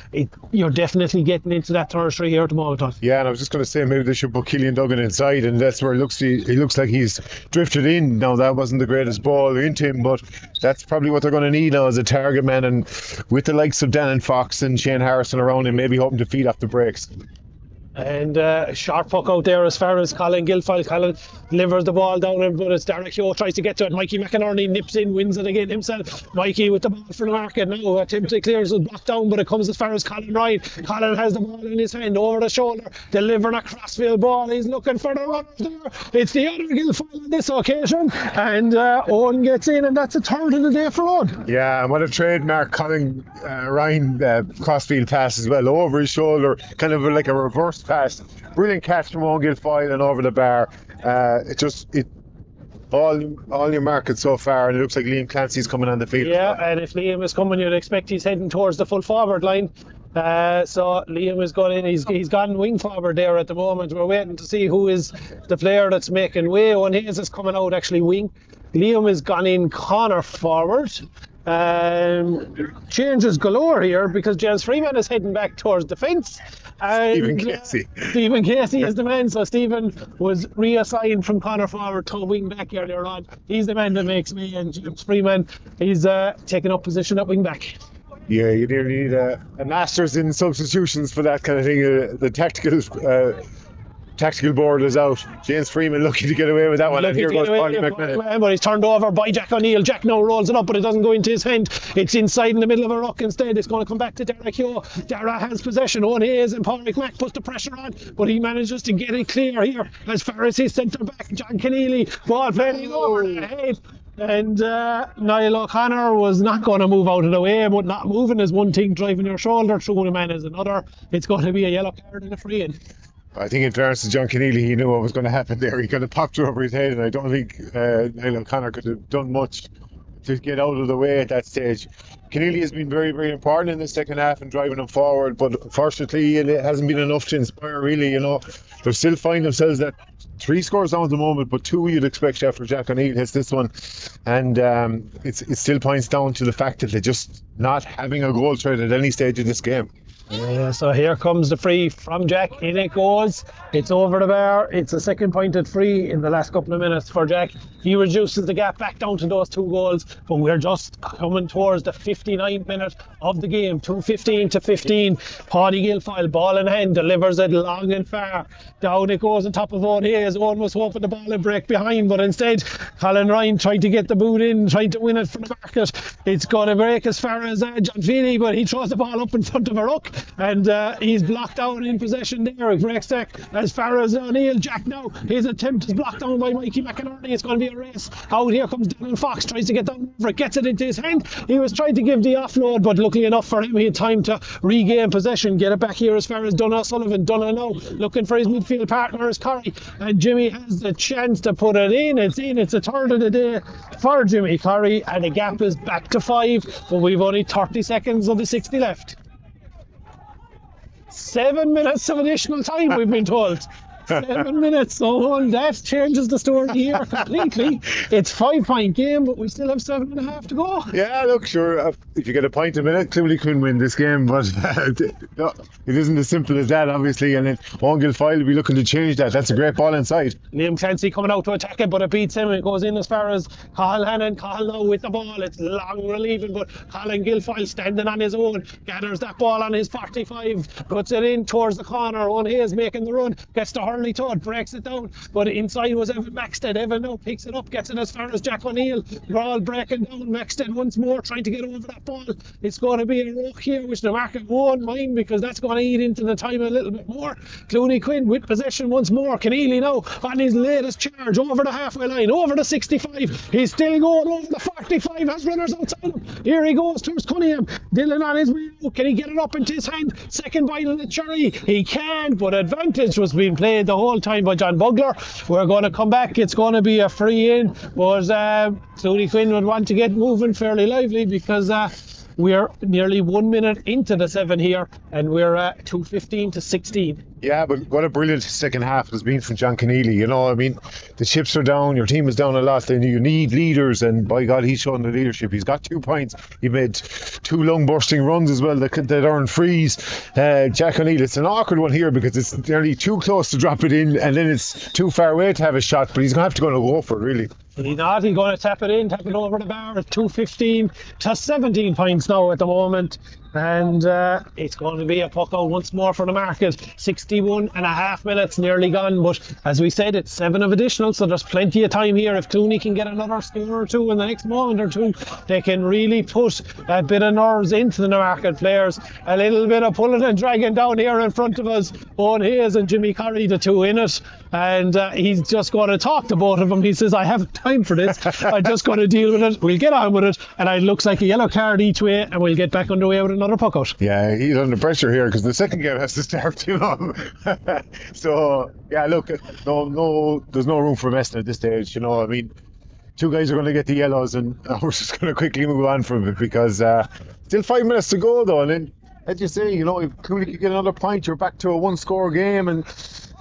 You're definitely getting into that territory here at the moment. Yeah, and I was just going to say maybe they should put Killian Duggan inside, and that's where he looks like he's drifted in. Now, that wasn't the greatest ball into him, but that's probably what they're going to need now as a target man, and with the likes of Dan and Fox and Shane Harrison around him, maybe hoping to feed off the breaks. And sharp puck out there as far as Colin Guilfoyle. Colin delivers the ball down, but it's Derek Yo tries to get to it. Mikey McInerney nips in, wins it again himself. Mikey with the ball for the Market now. Attempted clears it blocked down, but it comes as far as Colin Ryan. Colin has the ball in his hand over the shoulder, delivering a crossfield ball. He's looking for the runner there. It's the other Guilfoyle on this occasion, and Owen gets in, and that's a third of the day for Owen. Yeah, and what a trademark Colin Ryan crossfield pass as well, over his shoulder, kind of like a reverse pass. Brilliant catch from Owen Guilfoyle and over the bar. All your market so far, and it looks like Liam Clancy's coming on the field. Yeah, and if Liam is coming, you'd expect he's heading towards the full forward line. So Liam is going in. He's gone wing forward there at the moment. We're waiting to see who is the player that's making way. Owen Hayes is coming out actually wing. Liam has gone in corner forward. Changes galore here because James Freeman is heading back towards defence. Stephen Casey. Stephen Casey is the man. So Stephen was reassigned from corner forward to wing back earlier on. He's the man that makes me, and James Freeman is taking up position at wing back. Yeah, you nearly need a master's in substitutions for that kind of thing. The tactical board is out. James Freeman lucky to get away with that one, and here goes Paddy McMahon. But he's turned over by Jack O'Neill. Jack now rolls it up, but it doesn't go into his hand. It's inside in the middle of a ruck instead. It's going to come back to Dara Keogh. Dara has possession. Owen Hayes and Paul McMack puts the pressure on, but he manages to get it clear here as far as his centre back, John Keneally. Ball playing over the head. And Niall O'Connor was not going to move out of the way, but not moving is one thing, driving your shoulder through a man is another. It's going to be a yellow card and a free in. I think in fairness to John Keneally, he knew what was going to happen there. He kind of popped it over his head, and I don't think Niall O'Connor could have done much to get out of the way at that stage. Keneally has been very, very important in the second half and driving them forward, but unfortunately it hasn't been enough to inspire, really. They still find themselves at 3 scores down at the moment, but 2 you'd expect after Jack O'Neill hits this one, and it still points down to the fact that they're just not having a goal threat at any stage of this game. So here comes the free from Jack. In it goes. It's over the bar. It's a second pointed free in the last couple of minutes for Jack. He reduces the gap back down to those 2 goals, but we're just coming towards the 59th minute of the game. 2:15 to 15. Paddy Guilfoyle, ball in hand, delivers it long and far. Down it goes on top of Owen Hayes. Owen was hoping the ball would break behind, but instead Colin Ryan tried to get the boot in, tried to win it from the market. It's going to break as far as John Feeney, but he throws the ball up in front of a ruck, and he's blocked down in possession there. It breaks back as far as O'Neill. Jack now, his attempt is blocked down by Mikey McInerney. It's going to be a race. Out here comes Donald Fox, tries to get down over it, gets it into his hand. He was trying to give the offload, but luckily enough for him, he had time to regain possession, get it back here as far as Donald Sullivan. Donald now looking for his midfield partner as Corrie, and Jimmy has the chance to put it in. It's in. It's a third of the day for Jimmy Corrie, and the gap is back to 5, but we've only 30 seconds of the 60 left. 7 minutes of additional time, we've been told. 7 minutes, so that changes the story here completely. It's 5-point game, but we still have 7.5 to go. Yeah, look, sure, if you get a point a minute, Clooney couldn't win this game, but no, it isn't as simple as that, obviously, and then Owen Guilfoyle will be looking to change that. That's a great ball inside. Liam Clancy coming out to attack it, but it beats him. It goes in as far as Cathal Hannon. Cathal now with the ball. It's long relieving, but Colin Guilfoyle standing on his own, gathers that ball on his 45, puts it in towards the corner. Owen Hayes making the run, gets to Hurling Todd, breaks it down, but inside was Evan Maxted. Evan now picks it up, gets it as far as Jack O'Neill. They're all breaking down. Maxted once more trying to get over that ball. It's going to be a rock here, which Newmarket won't mind because that's going to eat into the time a little bit more. Clooney Quin with possession once more. Keneally now on his latest charge over the halfway line, over the 65. He's still going over the 45, has runners outside him. Here he goes towards Cunningham. Dylan on his way out. Can he get it up into his hand? Second bite of the cherry. He can, but advantage was being played the whole time by John Bugler. We're going to come back. It's going to be a free in, but Clooney Quin would want to get moving fairly lively because we're nearly 1 minute into the 7 here, and we're at 2:15 to 16. Yeah, but what a brilliant second half it has been from John Keneally. I mean, the chips are down, your team is down a lot, then you need leaders, and by God, he's shown the leadership. He's got 2 points. He made 2 long bursting runs as well that earned frees. Jack O'Neill, it's an awkward one here because it's nearly too close to drop it in, and then it's too far away to have a shot, but he's going to have to go for it, really. He's not. He's going to tap it in, tap it over the bar at 2:15 to 17 points now at the moment. And it's going to be a puck out once more for the market. 61.5 minutes nearly gone, but as we said, it's 7 of additional, so there's plenty of time here. If Clooney can get another score or 2 in the next moment or 2, they can really put that bit of nerves into the Newmarket players. A little bit of pulling and dragging down here in front of us. Owen Hayes and Jimmy Corrie, the 2 in it, and he's just going to talk to both of them. He says, I haven't time for this. I'm just going to deal with it. We'll get on with it, and it looks like a yellow card each way, and we'll get back underway with another puck out. Yeah, he's under pressure here because the second game has to start, So, yeah, look, no, there's no room for messing at this stage. I mean, 2 guys are going to get the yellows, and we're just going to quickly move on from it because still 5 minutes to go, though. And then, as you say, if Clooney could get another point, you're back to a 1-score game, and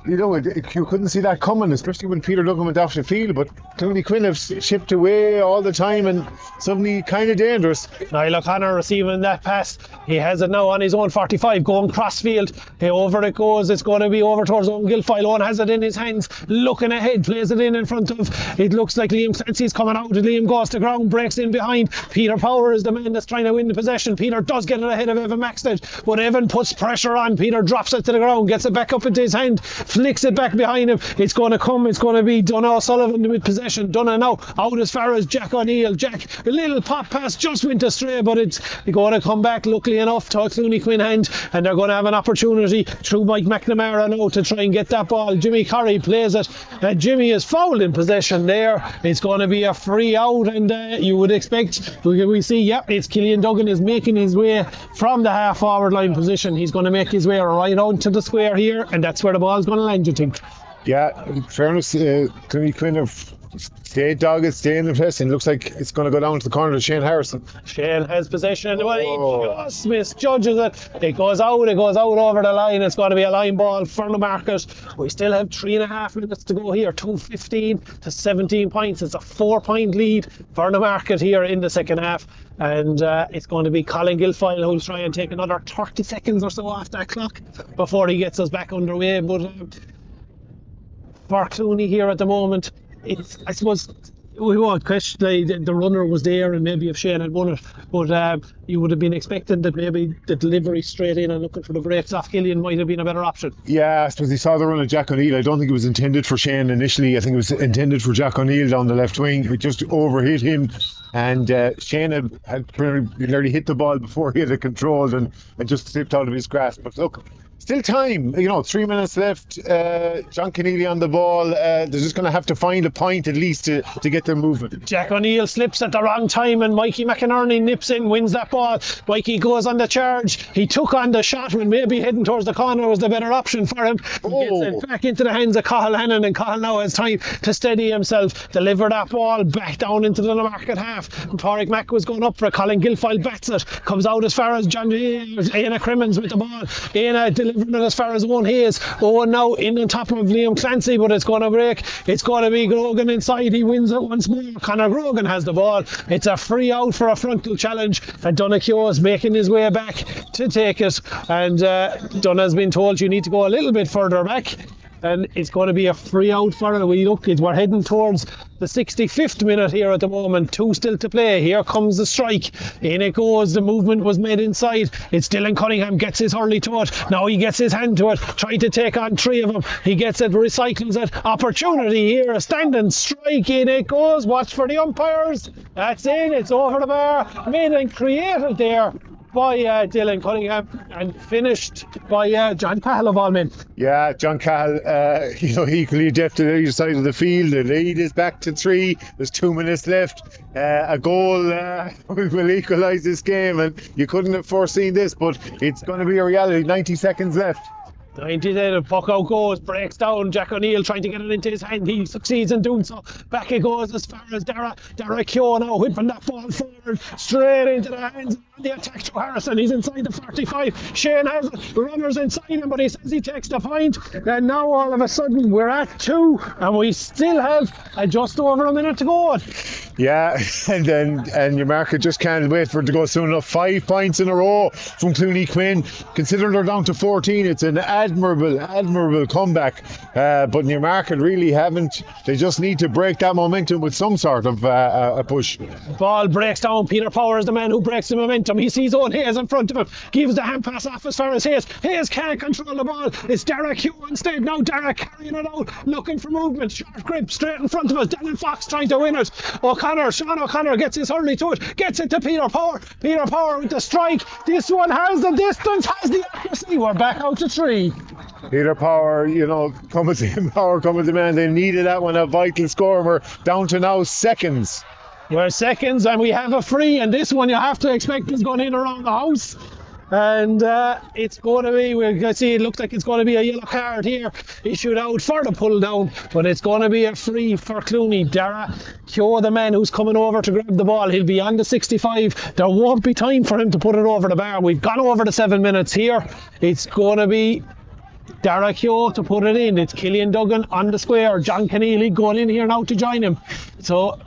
You know, you couldn't see that coming, especially when Peter Duggan went off the field. But Clooney Quin have chipped away all the time and suddenly kind of dangerous. Niall O'Connor receiving that pass. He has it now on his own 45, going crossfield. Over it goes. It's going to be over towards Owen Guilfoyle. Owen has it in his hands, looking ahead, plays it in front of. It looks like Liam Clancy's coming out. Liam goes to ground, breaks in behind. Peter Power is the man that's trying to win the possession. Peter does get it ahead of Evan Maxted, but Evan puts pressure on. Peter drops it to the ground, gets it back up into his hand, flicks it back behind him. It's going to come. It's going to be Donagh Sullivan with possession. Donagh now out as far as Jack O'Neill. Jack, a little pop pass just went astray, but it's going to come back luckily enough to Clooney Quin hand, and they're going to have an opportunity through Mike McNamara now to try and get that ball. Jimmy Curry plays it. Jimmy is fouled in possession there. It's going to be a free out, and you would expect we see, yep, it's Killian Duggan is making his way from the half forward line position. He's going to make his way right out to the square here, and that's where the ball's going to land, you think? Yeah, in fairness, Clooney Quin have stayed dogged, staying in place, and looks like it's going to go down to the corner to Shane Harrison. Shane has possession, and he just misjudges it. It goes out over the line. It's going to be a line ball for Newmarket. We still have 3.5 minutes to go here. 2:15 to 17 points. It's a 4-point lead for Newmarket here in the second half. And it's going to be Colin Guilfoyle who'll try and take another 30 seconds or so off that clock before he gets us back underway. But for Clooney here at the moment, I suppose we won't question the runner was there, and maybe if Shane had won it, but you would have been expecting that maybe the delivery straight in and looking for the breaks off Killian might have been a better option. Yeah, I suppose he saw the run of Jack O'Neill. I don't think it was intended for Shane initially. I think it was intended for Jack O'Neill down the left wing. It just overhit him, and Shane had nearly hit the ball before he had it controlled and just slipped out of his grasp. But look, still time, 3 minutes left. John Keneally on the ball. They're just going to have to find a point at least to get their movement. Jack O'Neill slips at the wrong time, and Mikey McInerney nips in, wins that ball. Mikey goes on the charge. He took on the shot when maybe heading towards the corner was the better option for him. He gets it back into the hands of Cathal Hannon, and Cathal now has time to steady himself, deliver that ball back down into the Newmarket half. And Pádraig Mack was going up for it. Colin Guilfoyle bats it, comes out as far as Éanna Crimmins with the ball. Éanna delivering it as far as Owen Hayes. Owen now in on top of Liam Clancy, but it's going to break. It's going to be Grogan inside. He wins it once more. Conor Grogan has the ball. It's a free out for a frontal challenge, and Donaghue is making his way back to take it, and Donnagh's been told you need to go a little bit further back, and it's going to be a free out for it. We're heading towards the 65th minute here at the moment. 2 still to play. Here comes the strike. In it goes. The movement was made inside. It's Dylan Cunningham gets his hurley to it. Now he gets his hand to it. Trying to take on 3 of them. He gets it, recycles it. Opportunity here. A standing strike. In it goes. Watch for the umpires. That's in. It's over the bar. Made and created there by Dylan Cunningham, and finished by John Cahill of all men. Yeah, John Cahill, equally adept at either side of the field. The lead is back to 3. There's 2 minutes left. A goal will equalise this game, and you couldn't have foreseen this, but it's going to be a reality. 90 seconds left. 90 then, puck out goes, breaks down. Jack O'Neill trying to get it into his hand. He succeeds in doing so. Back it goes as far as Dara Keogh now whipping that ball forward straight into the hands of the attack to Harrison. He's inside the 45. Shane has it. Runners inside him, but he says he takes the point. And now all of a sudden we're at 2, and we still have just over a minute to go. Yeah, and Newmarket just can't wait for it to go soon enough. 5 points in a row from Clooney Quin. Considering they're down to 14, it's an admirable comeback. But Newmarket really haven't. They just need to break that momentum with some sort of a push. Ball breaks down. Peter Power is the man who breaks the momentum. He sees Owen Hayes in front of him. Gives the hand pass off as far as Hayes. Hayes can't control the ball. It's Dara Keogh instead. Now Dara carrying it out, looking for movement. Short grip straight in front of us. Daniel Fox trying to win it. Sean O'Connor gets his hurley to it. Gets it to Peter Power. Peter Power with the strike. This one has the distance, has the accuracy. We're back out to 3. Peter Power, come as the man. They needed that one, a vital score. We're down to now seconds. We're seconds, and we have a free, and this one you have to expect is going in around the house. And it's going to be, we're going to see, it looks like it's going to be a yellow card here issued out for the pull down, but it's going to be a free for Clooney. Dara Keogh, the man who's coming over to grab the ball, he'll be on the 65. There won't be time for him to put it over the bar. We've gone over the 7 minutes here. It's going to be Dara Keogh to put it in. It's Killian Duggan on the square. John Keneally going in here now to join him. So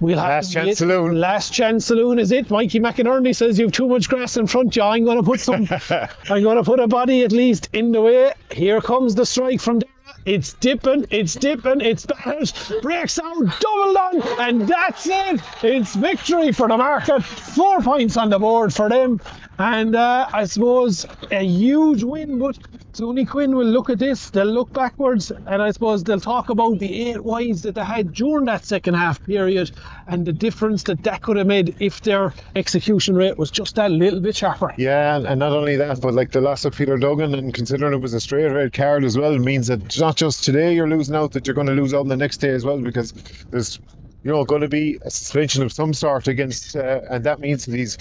we'll have Last chance saloon. Last chance saloon is it. Mikey McInerney says you've too much grass in front of you. I'm going to put I'm going to put a body at least in the way. Here comes the strike from Dara. It's dipping, it's battered, breaks out, double done, and that's it. It's victory for the Market. 4 points on the board for them. And I suppose a huge win, but Clooney Quin will look at this, they'll look backwards, and I suppose they'll talk about the 8 wides that they had during that second half period and the difference that could have made if their execution rate was just that little bit sharper. Yeah, and not only that, but like the loss of Peter Duggan, and considering it was a straight red card as well, means that it's not just today you're losing out, that you're going to lose out on the next day as well, because there's going to be a suspension of some sort against, and that means that he's,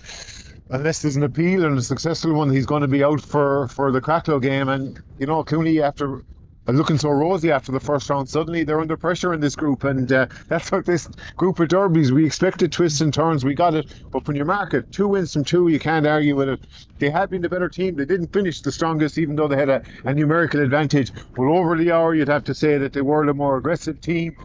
unless there's an appeal and a successful one, he's going to be out for the Cracklow game. And Clooney, after looking so rosy after the first round, suddenly they're under pressure in this group, and that's what this group of derbies, we expected twists and turns, we got it. But when you Market 2 wins from 2, you can't argue with it. They had been the better team. They didn't finish the strongest, even though they had a numerical advantage, but over the hour you'd have to say that they were the more aggressive team.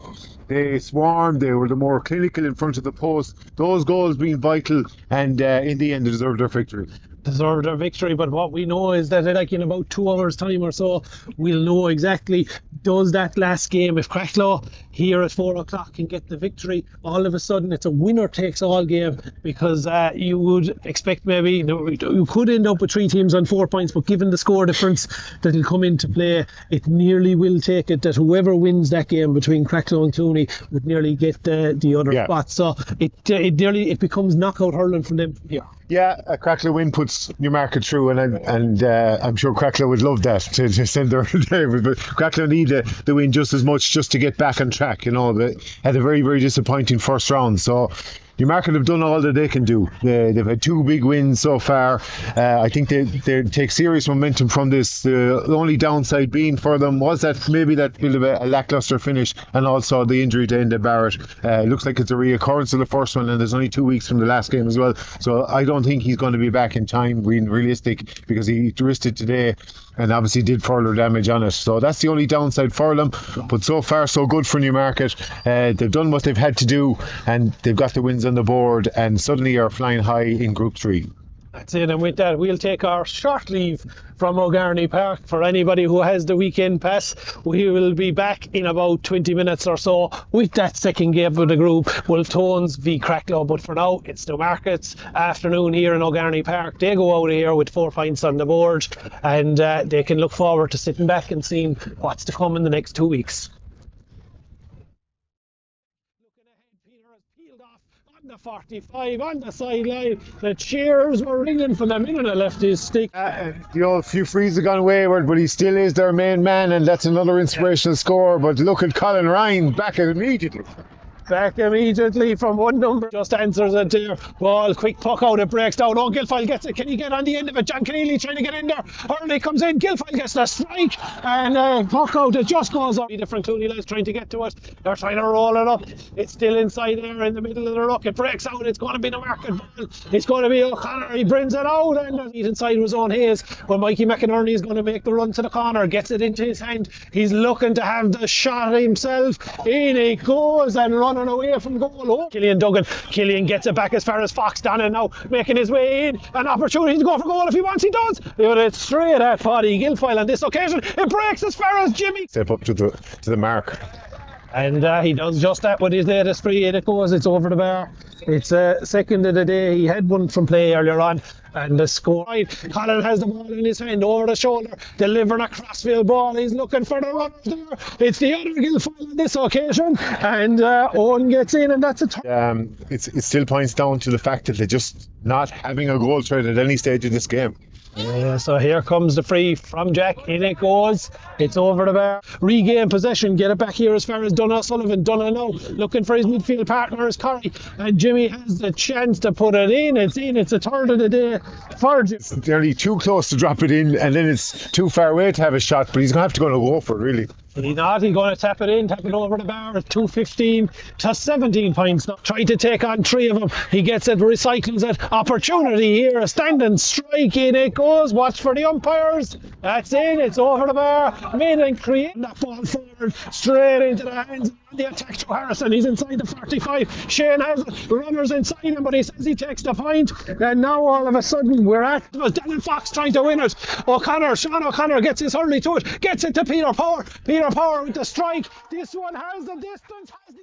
They swarmed, they were the more clinical in front of the post, those goals being vital, and in the end they deserved their victory. But what we know is that like in about 2 hours time or so, we'll know exactly, does that last game, if Cracklow here at 4 o'clock can get the victory, all of a sudden it's a winner takes all game, because you would expect maybe you could end up with 3 teams on 4 points, but given the score difference that will come into play, it nearly will take it that whoever wins that game between Cracklow and Clooney would nearly get the other spot. So it becomes knockout hurling from them here. Yeah, a Cracklow win puts Newmarket through, and I'm sure Cracklow would love that to send their but Cracklow need the win just as much just to get back on track. They had a very, very disappointing first round, so Newmarket have done all that they can do. They've had 2 big wins so far. I think they take serious momentum from this. The only downside being for them was that maybe that bit of a lacklustre finish, and also the injury to Enda Barrett. Looks like it's a reoccurrence of the first one, and there's only 2 weeks from the last game as well. So I don't think he's going to be back in time, being realistic, because he risked it today and obviously did further damage on it. So that's the only downside for them. But so far so good for Newmarket. They've done what they've had to do, and they've got the wins on the board, and suddenly are flying high in Group 3. That's it, and with that we'll take our short leave from O'Garney Park. For anybody who has the weekend pass, we will be back in about 20 minutes or so with that second game of the group, Wolftones v Cracklow. But for now, it's the Market's afternoon here in O'Garney Park. They go out of here with 4 points on the board, and they can look forward to sitting back and seeing what's to come in the next 2 weeks. The 45 on the sideline, the cheers were ringing from the minute I left his stick. A few frees have gone wayward, but he still is their main man, and that's another inspirational score. But look at Colin Ryan back immediately. Back immediately from one number, just answers it there. Ball, quick puck out, it breaks down. Oh, Guilfoyle gets it. Can he get on the end of it? John Keneally trying to get in there. Hurling comes in, Guilfoyle gets the strike, and puck out, it just goes up. Different Clooney lads trying to get to it. They're trying to roll it up. It's still inside there in the middle of the ruck. It breaks out. It's going to be the Market ball. It's going to be O'Connor. He brings it out, and he's inside his own haze. But Mikey McInerney is going to make the run to the corner, gets it into his hand. He's looking to have the shot himself. In he goes and running away from goal. Oh, Killian Duggan. Killian gets it back as far as Fox down, and now making his way in. An opportunity to go for goal if he wants, he does. But it's straight at Paddy Guilfoyle on this occasion. It breaks as far as Jimmy. Step up to the mark. And he does just that with his latest free, and it goes, it's over the bar. It's second of the day. He had one from play earlier on, and the score. Colin has the ball in his hand, over the shoulder, delivering a crossfield ball. He's looking for the runners there. It's the other Guilfoyle on this occasion, and Owen gets in, and that's a it still points down to the fact that they're just not having a goal threat at any stage of this game. Yeah, so here comes the free from Jack. In it goes. It's over the bar. Regain possession. Get it back here as far as Donagh Sullivan. Donagh now looking for his midfield partner is Corey. And Jimmy has the chance to put it in. It's in. It's a third of the day for Jimmy. It's nearly too close to drop it in, and then it's too far away to have a shot, but he's going to have to go for it, really. He's not. He's going to tap it over the bar at 2:15 to 17 points now. Trying to take on three of them. He gets it, recycles it. Opportunity here. A standing strike in it goes. Watch for the umpires. That's it. It's over the bar. Made and create that ball forward straight into the hands of the attack to Harrison. He's inside the 45. Shane has runners inside him, but he says he takes the point. And now all of a sudden we're at Dylan Fox trying to win it. Sean O'Connor gets his hurley to it. Gets it to Peter Power. Peter Power with the strike. This one has the distance. Has the